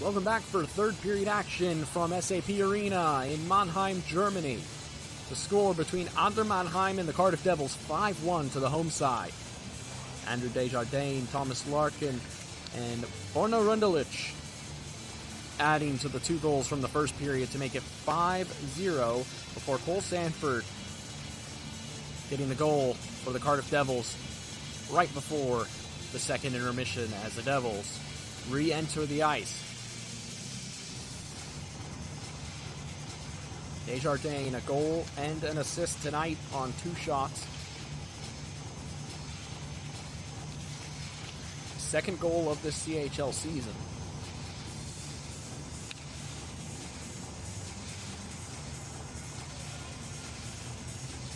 Welcome back for third period action from SAP Arena in Mannheim, Germany. The score between Adler Mannheim and the Cardiff Devils, 5-1 to the home side. Andrew Desjardins, Thomas Larkin, and Borna Rundelich adding to the 2 goals from the first period to make it 5-0 before Cole Sanford getting the goal for the Cardiff Devils right before the second intermission as the Devils re-enter the ice. Desjardins, a goal and an assist tonight on 2 shots. Second goal of this CHL season.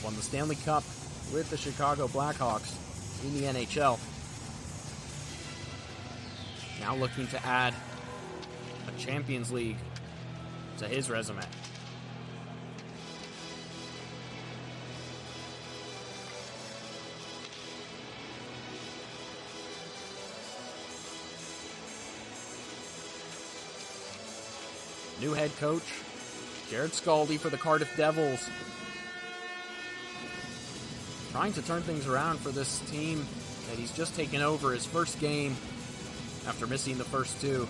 Won the Stanley Cup with the Chicago Blackhawks in the NHL. Now looking to add a Champions League to his resume. New head coach, Jared Scaldi for the Cardiff Devils. Trying to turn things around for this team that he's just taken over his first game after missing the first 2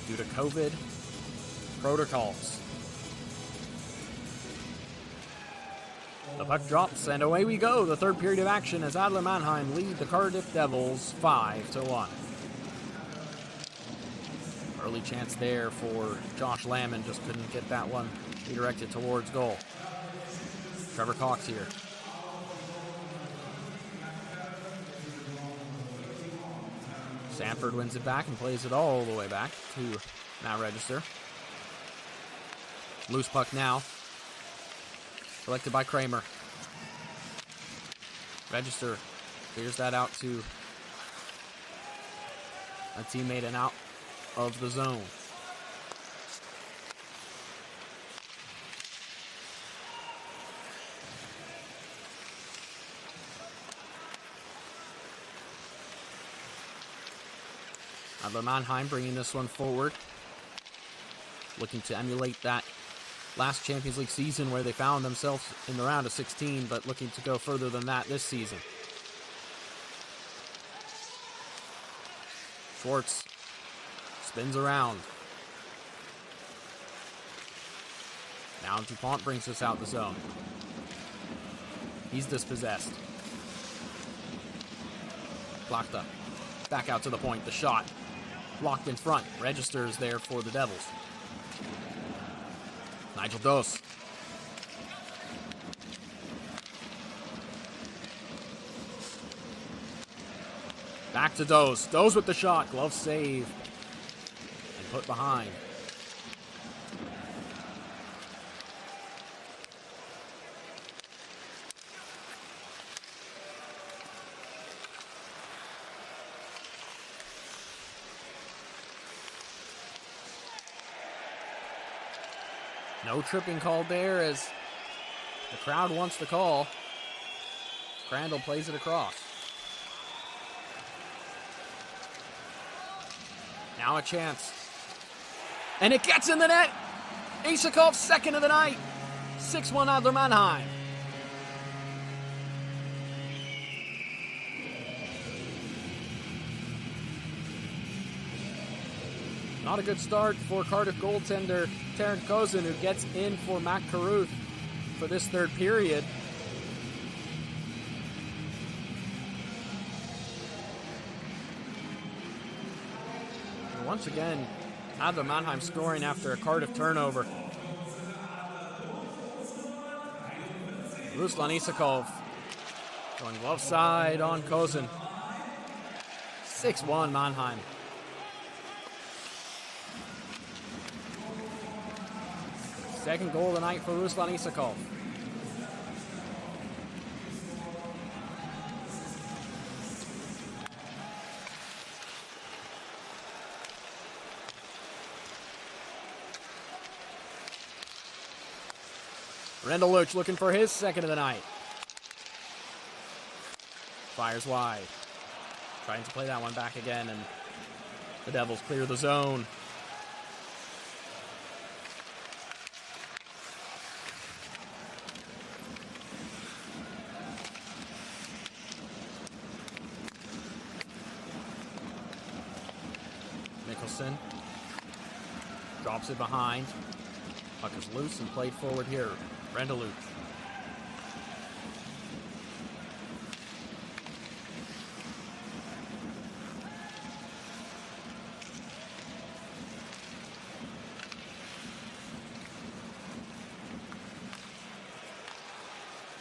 due to COVID protocols. The puck drops and away we go. The third period of action as Adler Mannheim lead the Cardiff Devils 5-1. Early chance there for Josh Lamon, just couldn't get that one redirected towards goal. Trevor Cox here. Sanford wins it back and plays it all the way back to Matt Register. Loose puck now. Collected by Kramer. Register clears that out to a teammate and out of the zone. Adler Mannheim bringing this one forward, looking to emulate that last Champions League season where they found themselves in the round of 16, but looking to go further than that this season. Schwartz spins around. Now DuPont brings this out the zone. He's dispossessed. Blocked up. Back out to the point. The shot. Blocked in front. Registers there for the Devils. Nigel Dose. Back to Dose. Dose with the shot. Glove save. And put behind. No tripping called there as the crowd wants the call. Crandall plays it across. Now a chance. And it gets in the net. Isakov's second of the night. 6-1 Adler Mannheim. Not a good start for Cardiff goaltender Tarrant Kozin, who gets in for Matt Carruth for this third period. And once again, Adler Mannheim scoring after a Cardiff turnover. Ruslan Isakov going glove side on Kozin. 6-1 Mannheim. Second goal of the night for Ruslan Isakov. Rendeluch looking for his second of the night. Fires wide. Trying to play that one back again, and The Devils clear the zone. Mickelson drops it behind. Puck is loose and played forward here. Rendeluch.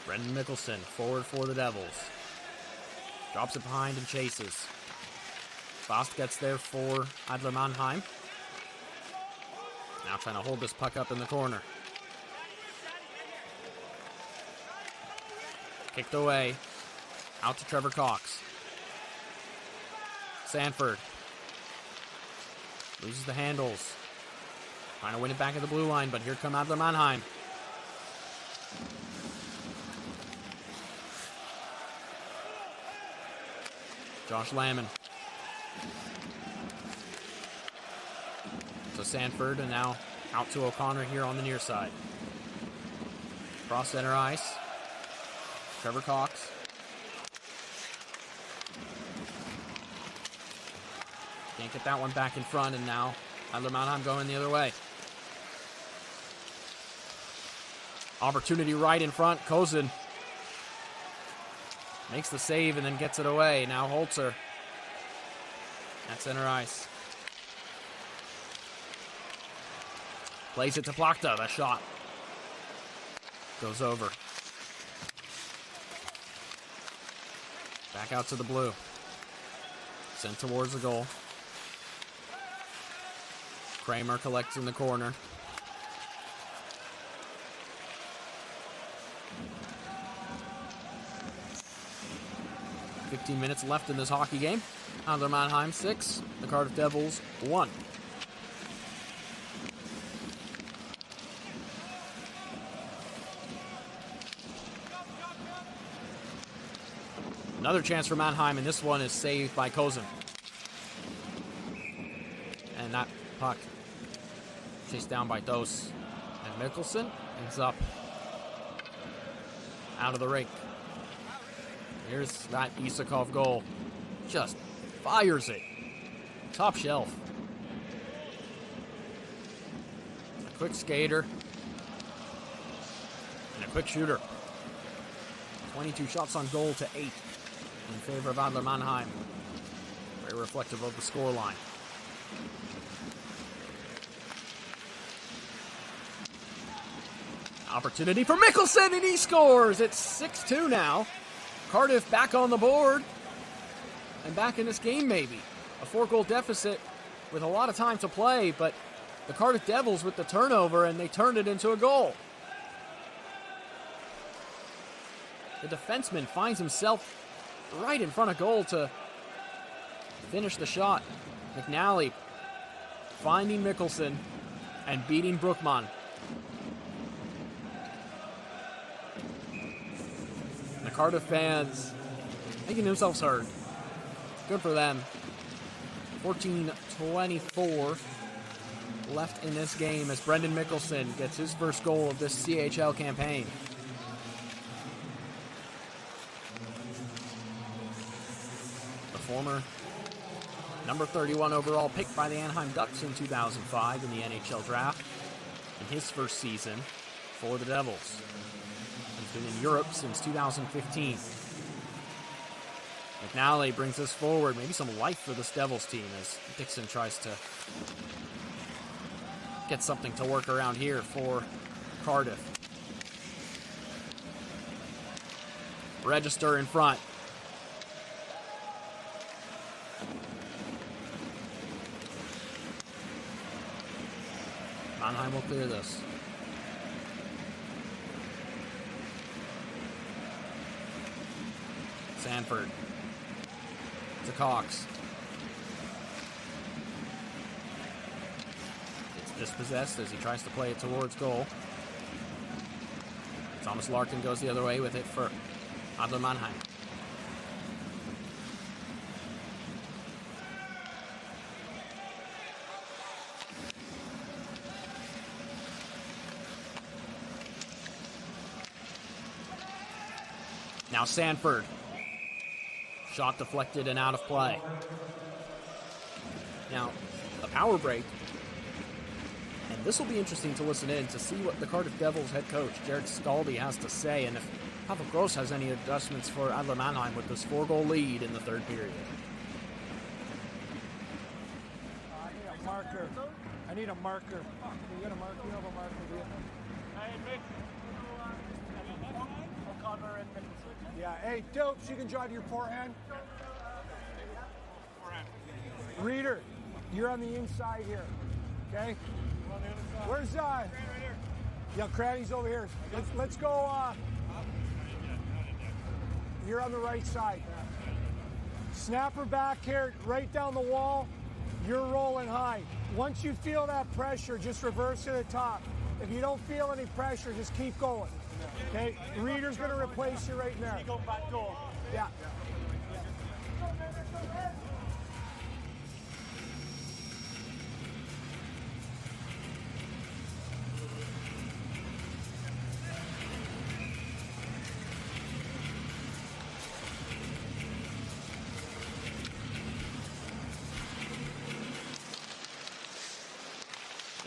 Brendan Mickelson forward for the Devils. Drops it behind and chases. Fast gets there for Adler Mannheim. Now trying to hold this puck up in the corner. Kicked away. Out to Trevor Cox. Sanford. Loses the handles. Trying to win it back at the blue line, but here come Adler Mannheim. Josh Lamon. So Sanford, and now out to O'Connor here on the near side. Cross center ice. Trevor Cox. Can't get that one back in front, and now Adler Mannheim going the other way. Opportunity right in front. Kozin makes the save and then gets it away. Now Holzer at center ice. Plays it to Plachta. That shot goes over. Back out to the blue. Sent towards the goal. Kramer collects in the corner. .15 minutes left in this hockey game. Adler Mannheim 6, the Cardiff Devils 1. Another chance for Mannheim, and this one is saved by Kozin. And that puck chased down by Dos. And Mickelson ends up out of the rink. Here's that Isakov goal. Just fires it. Top shelf. A quick skater. And a quick shooter. 22 shots on goal to 8 in favor of Adler Mannheim. Very reflective of the scoreline. Opportunity for Mickelson, and he scores! It's 6-2 now. Cardiff back on the board. And back in this game, maybe. A 4-goal deficit with a lot of time to play, but the Cardiff Devils with the turnover, and they turned it into a goal. The defenseman finds himself right in front of goal to finish the shot. McNally finding Mickelson and beating Brookman. The Cardiff fans making themselves heard. Good for them. 14:24 left in this game as Brendan Mickelson gets his first goal of this CHL campaign. The former number 31 overall pick by the Anaheim Ducks in 2005 in the NHL draft. In his first season for the Devils. He's been in Europe since 2015. McNally brings this forward. Maybe some life for this Devils team as Dixon tries to get something to work around here for Cardiff. Register in front. Mannheim will clear this. Sanford to Cox. It's dispossessed as he tries to play it towards goal. Thomas Larkin goes the other way with it for Adler Mannheim. Now Sanford. Shot deflected and out of play. Now, a power break. And this will be interesting to listen in to see what the Cardiff Devils head coach, Jared Scaldi, has to say, and if Pavel Gross has any adjustments for Adler Mannheim with this 4-goal lead in the third period. I need a marker. I need a marker. You got a marker? You have a marker, do you? Yeah, hey, Dopes, you can draw to your forehand. Reader, you're on the inside here, okay? Where's, yeah, Cranny's over here. Let's go, you're on the right side. Snapper back here, right down the wall. You're rolling high. Once you feel that pressure, just reverse to the top. If you don't feel any pressure, just keep going. Okay? Reader's going to replace you right there. Go back goal. Yeah.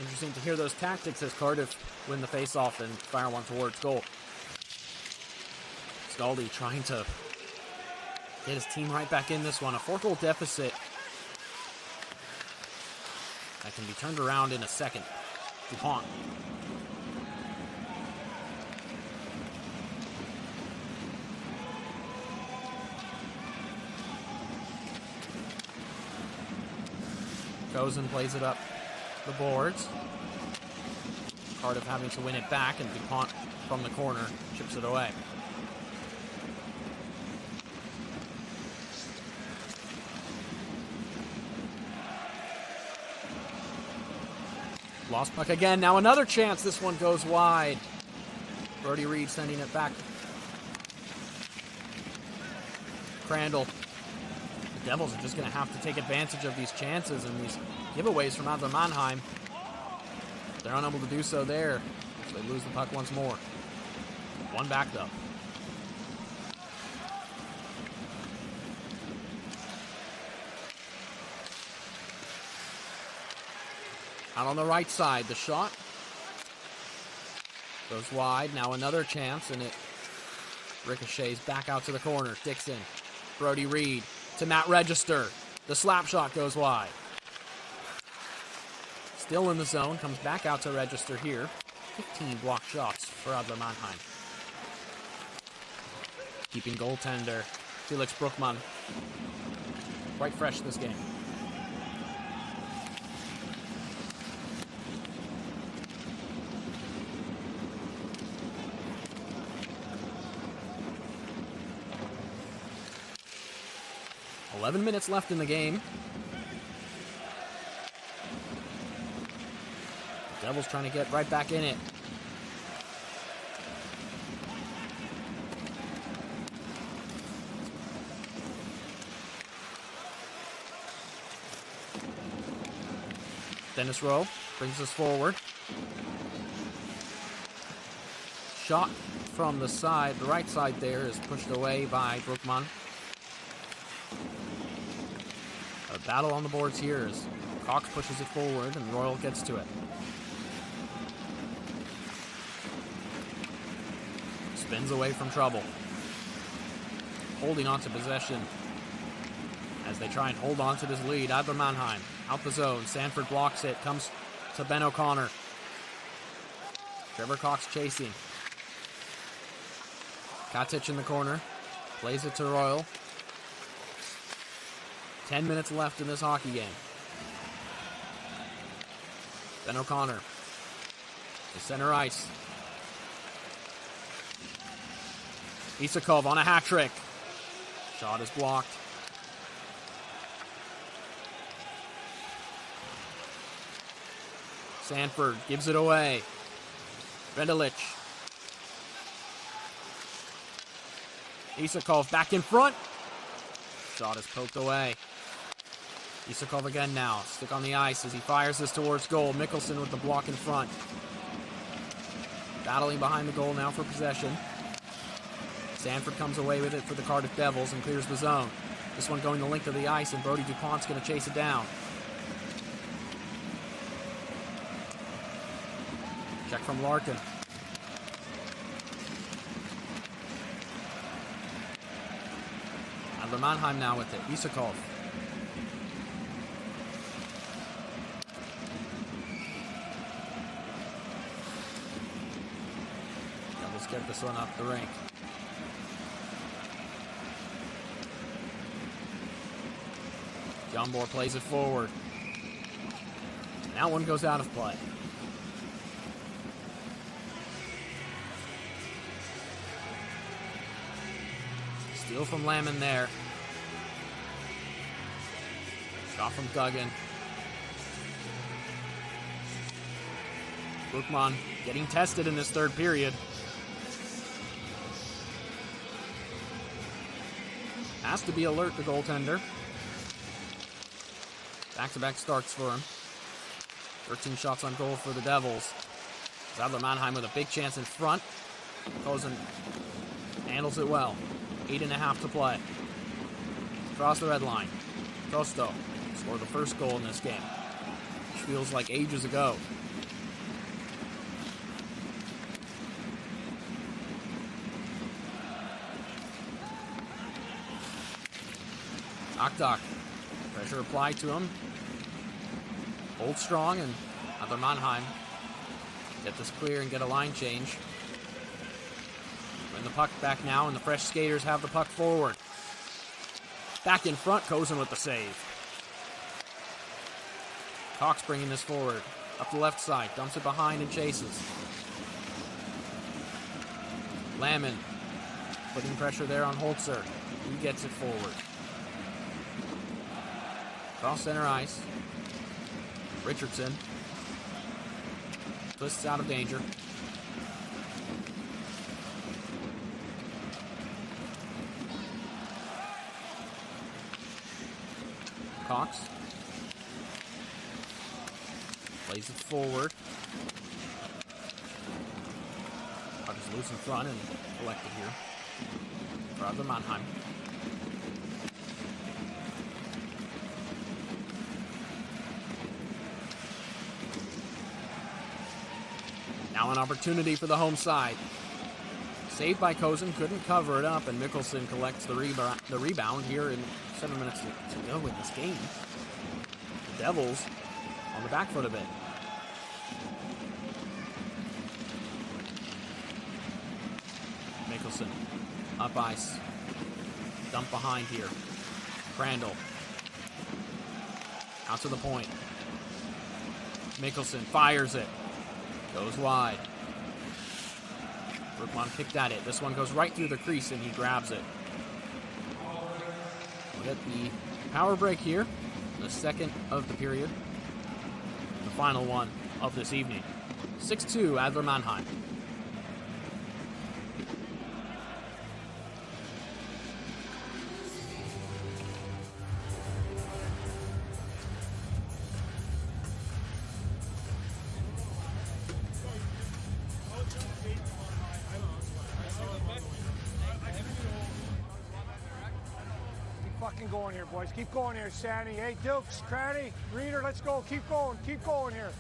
Interesting to hear those tactics as Cardiff win the face-off and fire one towards goal. Scaldi trying to get his team right back in this one. A 4-goal deficit that can be turned around in a second. DuPont. Goes and plays it up the boards. Cardiff having to win it back, and DuPont from the corner chips it away. Lost puck again. Now another chance. This one goes wide. Brody Reed sending it back. Crandall. The Devils are just going to have to take advantage of these chances and these giveaways from Adler Mannheim. They're unable to do so there, so they lose the puck once more. One back, though. Out on the right side, the shot goes wide. Now another chance, and it ricochets back out to the corner. Dixon, Brody Reed to Matt Register. The slap shot goes wide. Still in the zone, comes back out to Register here. 15 block shots for Adler Mannheim. Keeping goaltender Felix Bruckmann quite fresh this game. .11 minutes left in the game. Devils trying to get right back in it. Dennis Rowe brings us forward. Shot from the side, the right side there is pushed away by Bruckmann. A battle on the boards here as Cox pushes it forward and Royal gets to it. Spins away from trouble. Holding on to possession as they try and hold on to this lead. Adler Mannheim out the zone. Sanford blocks it. Comes to Ben O'Connor. Trevor Cox chasing. Katic in the corner. Plays it to Royal. 10 minutes left in this hockey game. Ben O'Connor to center ice. Isakov on a hat trick. Shot is blocked. Sanford gives it away. Rendelich. Isakov back in front. Shot is poked away. Isakov again now. Stick on the ice as he fires this towards goal. Mickelson with the block in front. Battling behind the goal now for possession. Sanford comes away with it for the Cardiff Devils and clears the zone. This one going the length of the ice, and Brody DuPont's going to chase it down. Check from Larkin. Adler Mannheim now with it. Isakov. Devils get this one up the rink. John Bohr plays it forward. And that one goes out of play. Steal from Lammen there. Shot from Duggan. Brookman getting tested in this third period. Has to be alert, the goaltender. Back-to-back starts for him. 13 shots on goal for the Devils. Adler Mannheim with a big chance in front. Kozen handles it well. 8.5 to play. Across the red line. Costo scored the first goal in this game, which feels like ages ago. Akdok. Pressure applied to him. Hold strong, and Adler Mannheim get this clear and get a line change. Bring the puck back now, and the fresh skaters have the puck forward. Back in front, Kozen with the save. Cox bringing this forward. Up the left side, dumps it behind and chases. Lammen putting pressure there on Holzer. He gets it forward. Cross center ice. Richardson twists out of danger. Cox plays it forward. Puck is loose in front and collected here for Adler Mannheim. Now an opportunity for the home side. Saved by Kozen, couldn't cover it up, and Mikkelsen collects the rebound here in 7 minutes to go in this game. The Devils on the back foot a bit. Mikkelsen up ice. Dump behind here. Crandall out to the point. Mikkelsen fires it. Goes wide. Brookman kicked at it. This one goes right through the crease, and he grabs it. We'll get the power break here. The second of the period. The final one of this evening. 6-2 Adler Mannheim. Fucking going here, boys. Keep going here, Sandy. Hey, Dukes, Cranny, Reader, let's go. Keep going here.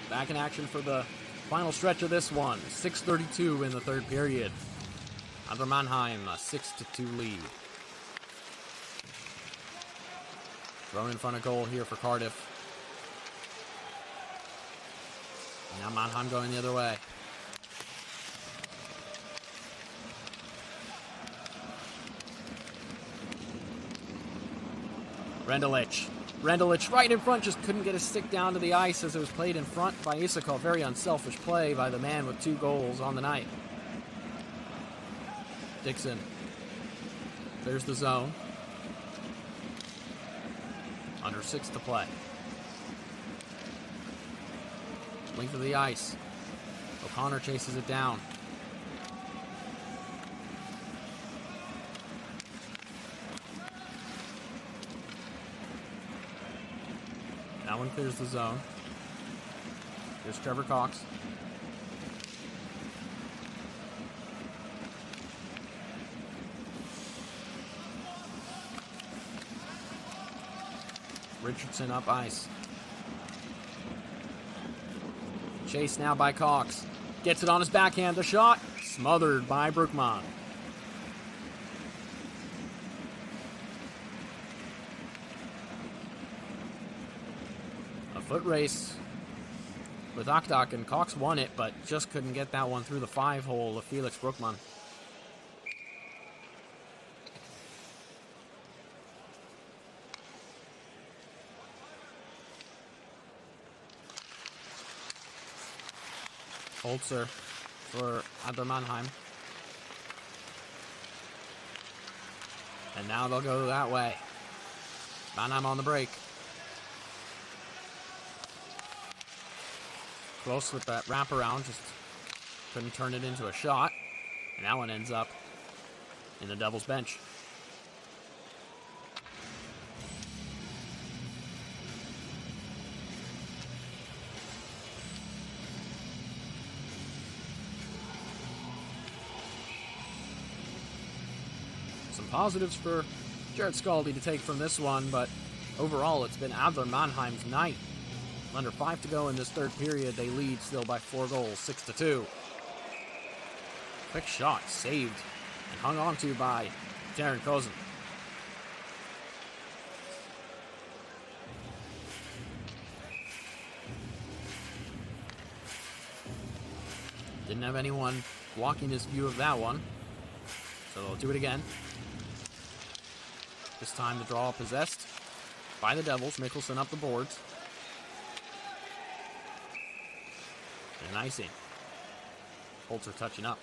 Back in action for the final stretch of this one. 6:32 in the third period. Adler Mannheim, a 6-2 lead. Thrown in front of goal here for Cardiff. Now Mannheim going the other way. Rendelich Rendelich right in front, just couldn't get his stick down to the ice as it was played in front by Isakov. Very unselfish play by the man with 2 goals on the night. Dixon. There's the zone. Under 6 to play. Length of the ice. O'Connor chases it down. That one clears the zone. Here's Trevor Cox. Richardson up ice. Chase now by Cox. Gets it on his backhand. The shot smothered by Brookman. A foot race with Akdak, and Cox won it, but just couldn't get that one through the 5-hole of Felix Brookman. Holzer for Adler Mannheim. And now they'll go that way. Mannheim on the break. Close with that wraparound, just couldn't turn it into a shot. And that one ends up in the Devils bench. Some positives for Jared Scaldi to take from this one, but overall it's been Adler Mannheim's night. Under 5 to go in this third period, they lead still by 4 goals, 6-2. Quick shot, saved, and hung on to by Darren Kozin. Didn't have anyone blocking his view of that one, so they'll do it again. This time the draw possessed by the Devils. Mickelson up the boards. And icing. Holzer touching up.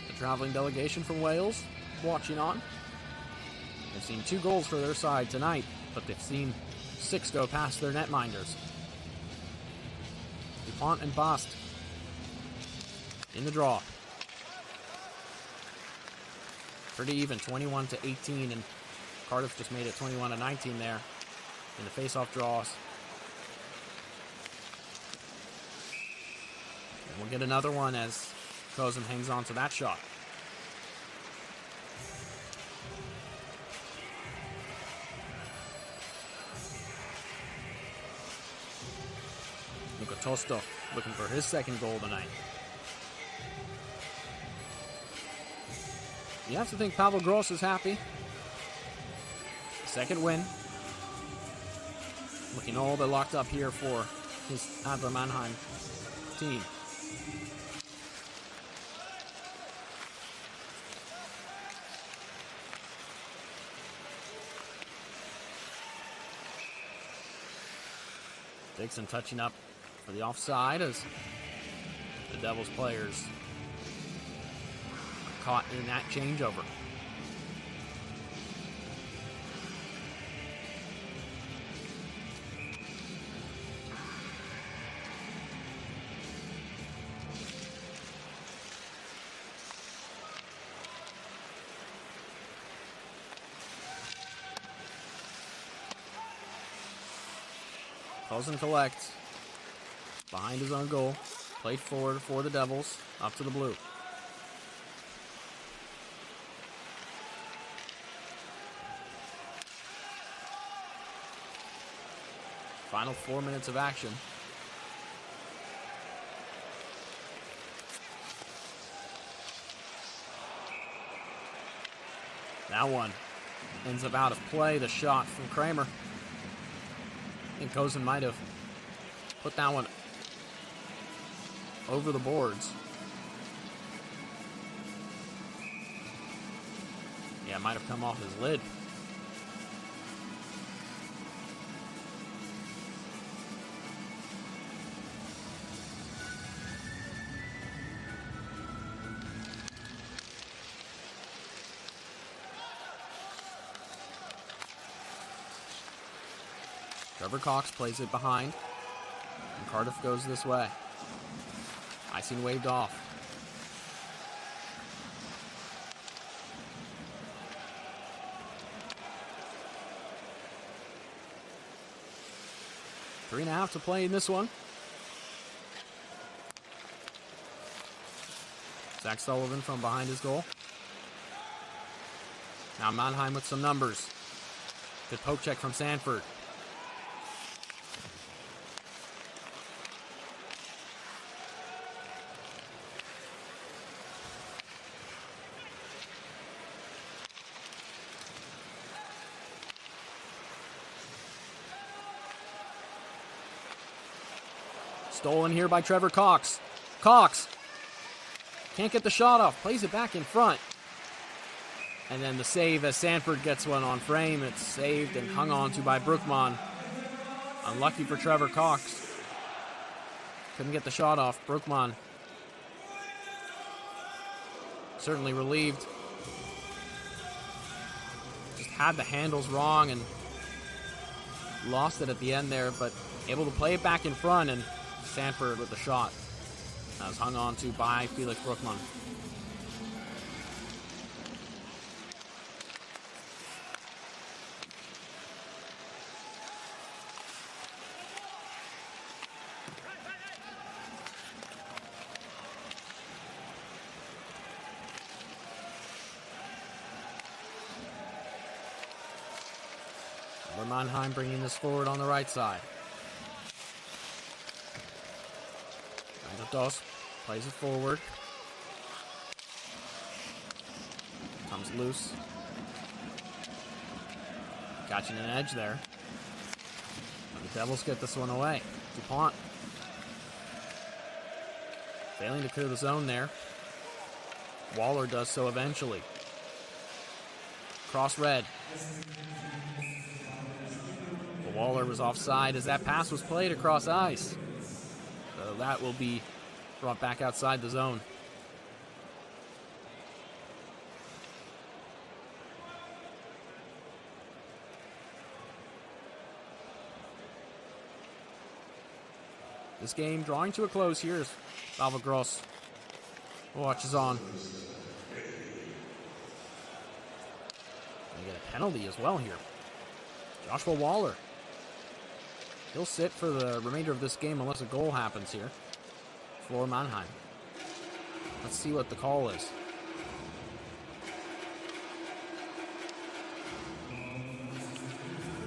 The traveling delegation from Wales watching on. They've seen 2 goals for their side tonight, but they've seen 6 go past their netminders. DuPont and Bost in the draw. Pretty even, 21-18, and Cardiff just made it 21-19 there in the face-off draws. And we'll get another one as Kozin hangs on to that shot. Tosto looking for his 2nd goal tonight. You have to think Pavel Gross is happy. 2nd win. Looking all but locked up here for his Adler Mannheim team. Dixon touching up for the offside as the Devils players are caught in that changeover. Kozin collects. Behind his own goal. Played forward for the Devils. Up to the blue. Final 4 minutes of action. That one ends up out of play. The shot from Kramer. think Kozin might have put that one over the boards. Yeah, it might have come off his lid. Trevor Cox plays it behind, and Cardiff goes this way. Icing waved off. Three and a half to play in this one. Zach Sullivan from behind his goal. Now Mannheim with some numbers. Good poke check from Sanford. Stolen here by Trevor Cox. Cox can't get the shot off. Plays it back in front. And then the save as Sanford gets one on frame. It's saved and hung on to by Brookman. Unlucky for Trevor Cox. Couldn't get the shot off. Brookman certainly relieved. Just had the handles wrong and lost it at the end there, but able to play it back in front, and Sanford with the shot. That was hung on to by Felix Brookman. Adler Mannheim bringing this forward on the right side. Dos plays it forward. Comes loose. Catching an edge there. And the Devils get this one away. DuPont failing to clear the zone there. Waller does so eventually. Cross red. But Waller was offside as that pass was played across ice. So that will be brought back outside the zone. This game drawing to a close here as Valvegros watches on. They get a penalty as well here. Joshua Waller. He'll sit for the remainder of this game unless a goal happens here for Mannheim. Let's see what the call is.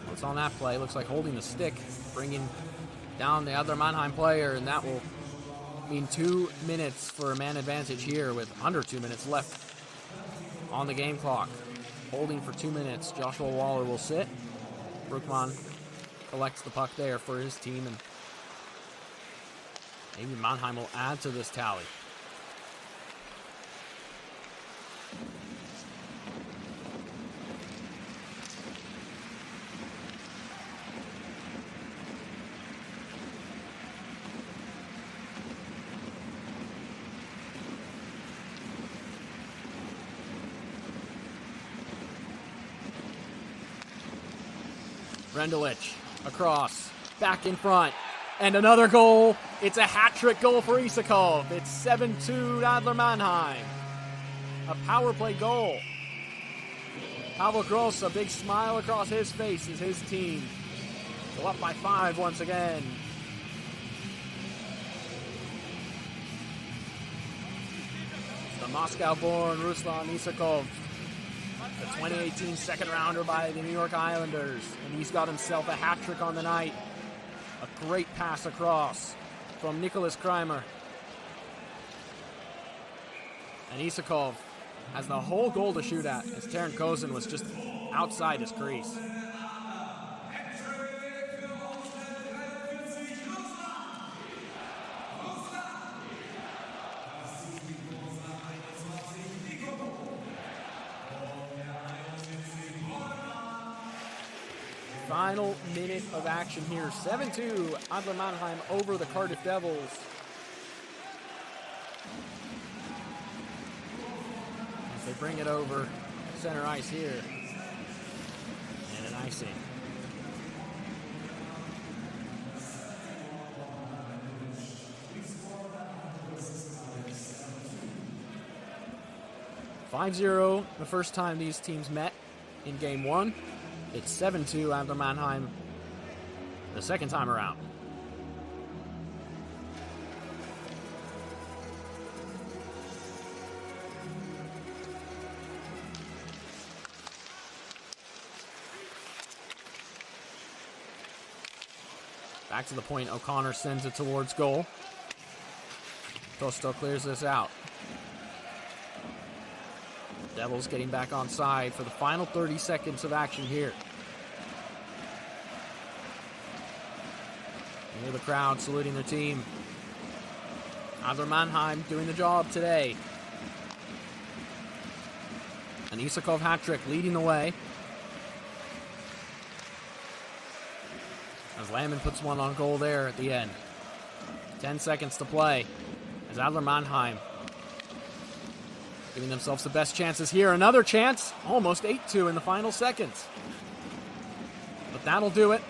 What's on that play? Looks like holding the stick, bringing down the Adler Mannheim player, and that will mean 2 minutes for a man advantage here with under 2 minutes left on the game clock. Holding for 2 minutes. Joshua Waller will sit. Brookman collects the puck there for his team, and maybe Mannheim will add to this tally. Rendelich across, back in front, and another goal. It's a hat-trick goal for Isakov. It's 7-2 Adler Mannheim. A power play goal. Pavel Gross, a big smile across his face as his team go up by 5 once again. It's the Moscow-born Ruslan Isakov, the 2018 second rounder by the New York Islanders, and he's got himself a hat trick on the night. A great pass across from Nicholas Kreimer. And Isakov has the whole goal to shoot at, as Taran Kozin was just outside his crease. Final minute of action here. 7-2, Adler Mannheim over the Cardiff Devils. As they bring it over center ice here. And an icing. (5-0) the first time these teams met in game one. It's 7-2 Adler Mannheim the second time around. Back to the point, O'Connor sends it towards goal. Tosto clears this out. Devils getting back on side for the final 30 seconds of action here. You hear the crowd saluting their team. Adler Mannheim doing the job today. An Isakov hat trick leading the way. As Landman puts one on goal there at the end. 10 seconds to play as Adler Mannheim giving themselves the best chances here. Another chance, almost 8-2 in the final seconds. But that'll do it.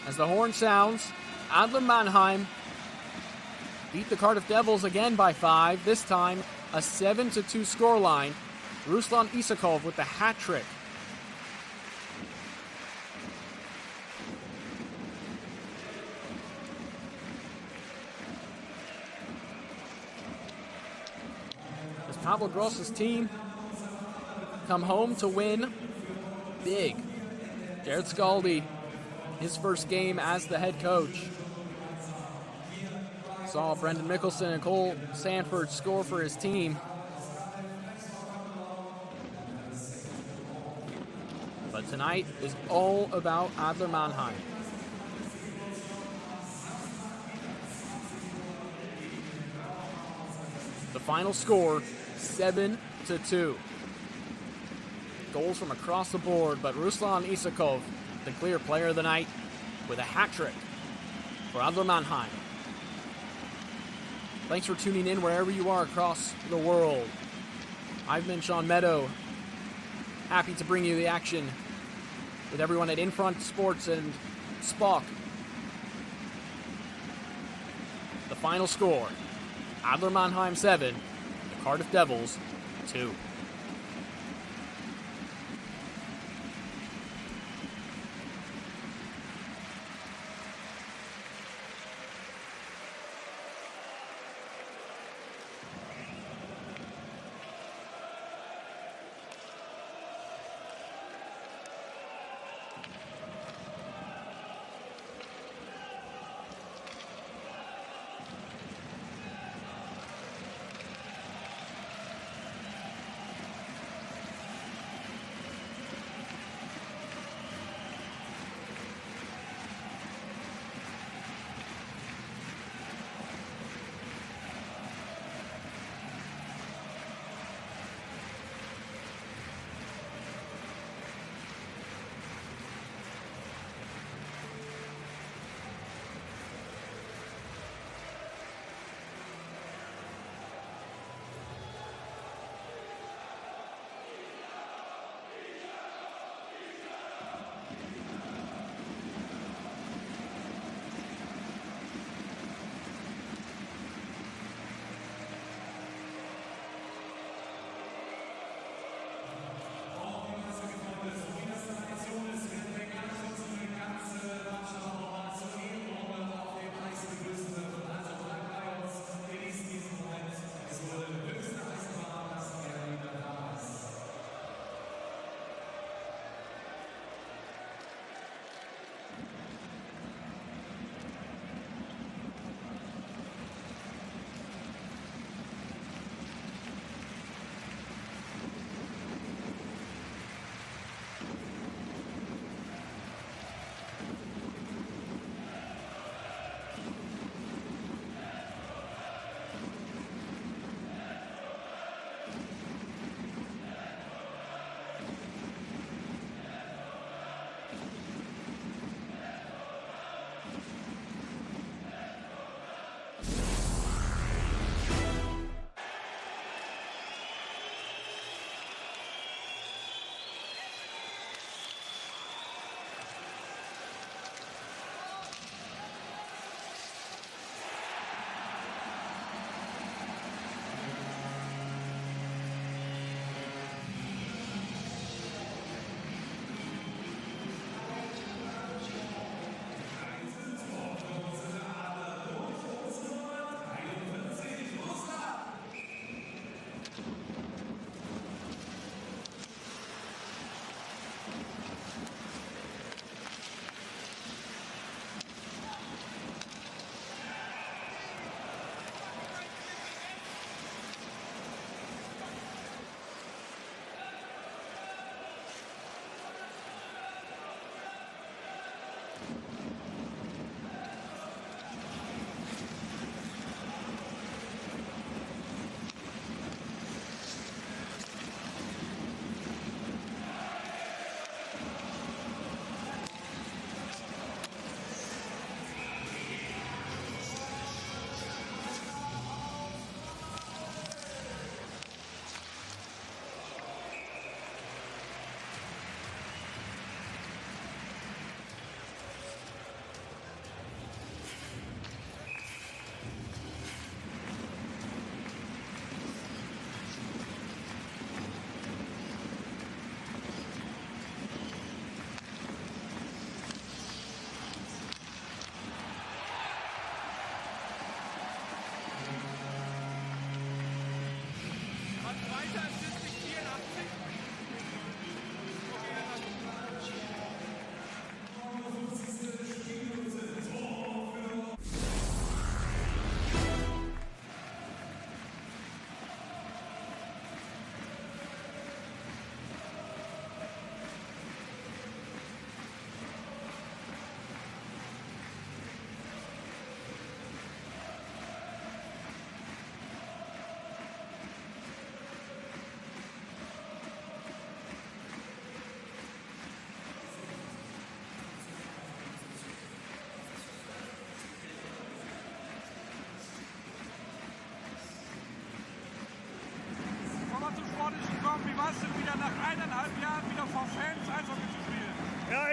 As the horn sounds, Adler Mannheim beat the Cardiff Devils again by 5. This time, a 7-2 scoreline. Ruslan Isakov with the hat trick. Pavel Gross's team come home to win big. Jared Scaldi, his first game as the head coach. Saw Brendan Mickelson and Cole Sanford score for his team. But tonight is all about Adler Mannheim. The final score, 7-2. Goals from across the board, but Ruslan Isakov, the clear player of the night, with a hat trick for Adler Mannheim. Thanks for tuning in wherever you are across the world. I've been Sean Meadow, happy to bring you the action with everyone at Infront Sports and Spock. The final score, Adler Mannheim 7, the Cardiff Devils 2.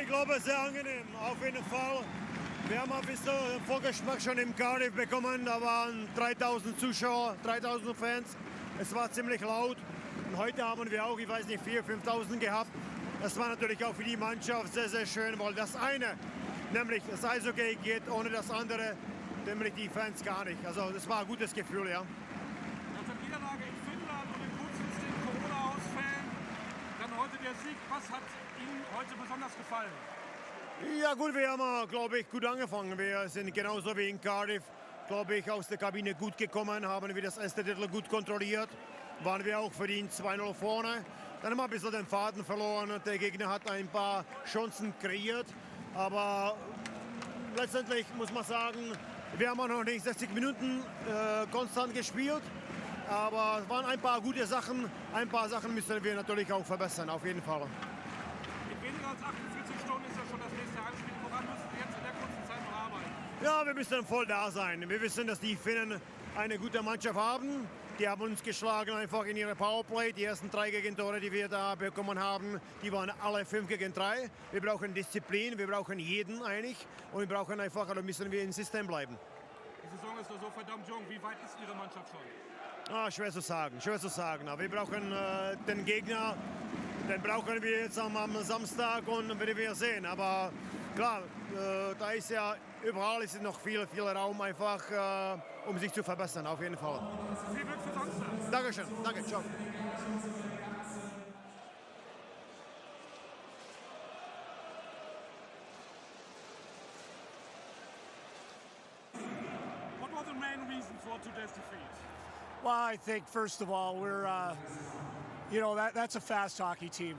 ich glaube, sehr angenehm, auf jeden Fall. Wir haben ein bisschen Vorgeschmack schon im Cardiff bekommen. Da waren 3000 Zuschauer, 3000 Fans. Es war ziemlich laut. Und heute haben wir auch, ich weiß nicht, 4.000, 5.000 gehabt. Das war natürlich auch für die Mannschaft sehr, sehr schön, weil das eine, nämlich das Eishockey, geht ohne das andere, nämlich die Fans gar nicht. Also das war ein gutes Gefühl, ja. Nach der Niederlage in Finnland und den kurzfristigen Corona-Ausfällen, dann heute der Sieg. Was hat Ihnen heute besonders gefallen? Ja gut, wir haben, glaube ich, gut angefangen. Wir sind genauso wie in Cardiff, glaube ich, aus der Kabine gut gekommen, haben wir das erste Drittel gut kontrolliert, waren wir auch verdient 2-0 vorne. Dann haben wir ein bisschen den Faden verloren und der Gegner hat ein paar Chancen kreiert. Aber letztendlich muss man sagen, wir haben noch nicht 60 Minuten konstant gespielt. Aber es waren ein paar gute Sachen. Ein paar Sachen müssen wir natürlich auch verbessern, auf jeden Fall. In weniger als 48 Stunden ist ja schon das nächste Heimspiel. Woran müssen Sie jetzt in der kurzen Zeit noch arbeiten? Ja, wir müssen voll da sein. Wir wissen, dass die Finnen eine gute Mannschaft haben. Die haben uns geschlagen einfach in ihre Powerplay. Die ersten 3 Gegentore, die wir da bekommen haben, die waren alle 5 gegen 3. Wir brauchen Disziplin, wir brauchen jeden eigentlich. Und wir brauchen einfach, also müssen wir im System bleiben. Die Saison ist doch so verdammt jung. Wie weit ist Ihre Mannschaft schon? Schwer zu sagen, schwer zu sagen. Aber wir brauchen den Gegner, den brauchen wir jetzt am Samstag und werden wir sehen. Aber klar, da ist ja überall ist noch viel Raum einfach, um sich zu verbessern, auf jeden Fall. Viel Glück für Samstag. Dankeschön, danke, ciao. What was the main reason for today's defeat? Well, I think first of all, we're, that's a fast hockey team.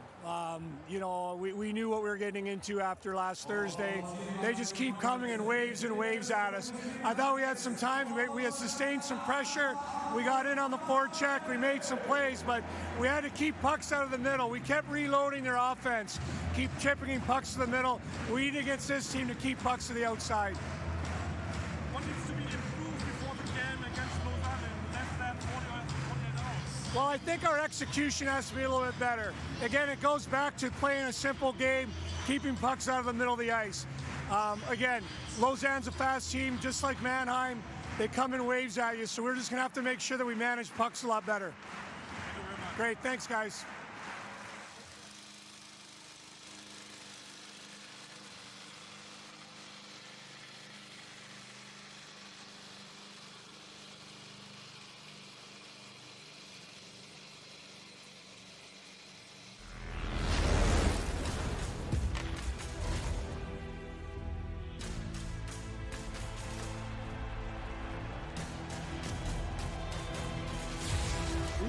We knew what we were getting into after last Thursday. They just keep coming in waves and waves at us. I thought we had some times, we had sustained some pressure. We got in on the forecheck, we made some plays, but we had to keep pucks out of the middle. We kept reloading their offense, keep chipping pucks to the middle. We need against this team to keep pucks to the outside. What needs to be improved before the game against Lausanne in less than 48 hours? Well, I think our execution has to be a little bit better. Again, it goes back to playing a simple game, keeping pucks out of the middle of the ice. Again, Lausanne's a fast team, just like Mannheim. They come in waves at you, so we're just going to have to make sure that we manage pucks a lot better. Thank you very much. Great, thanks, guys.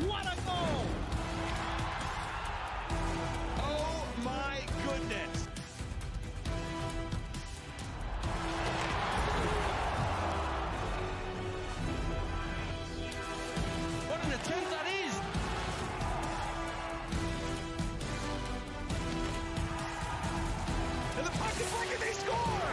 What a goal! Oh my goodness! What an attempt that is! And the puck is like, and they score!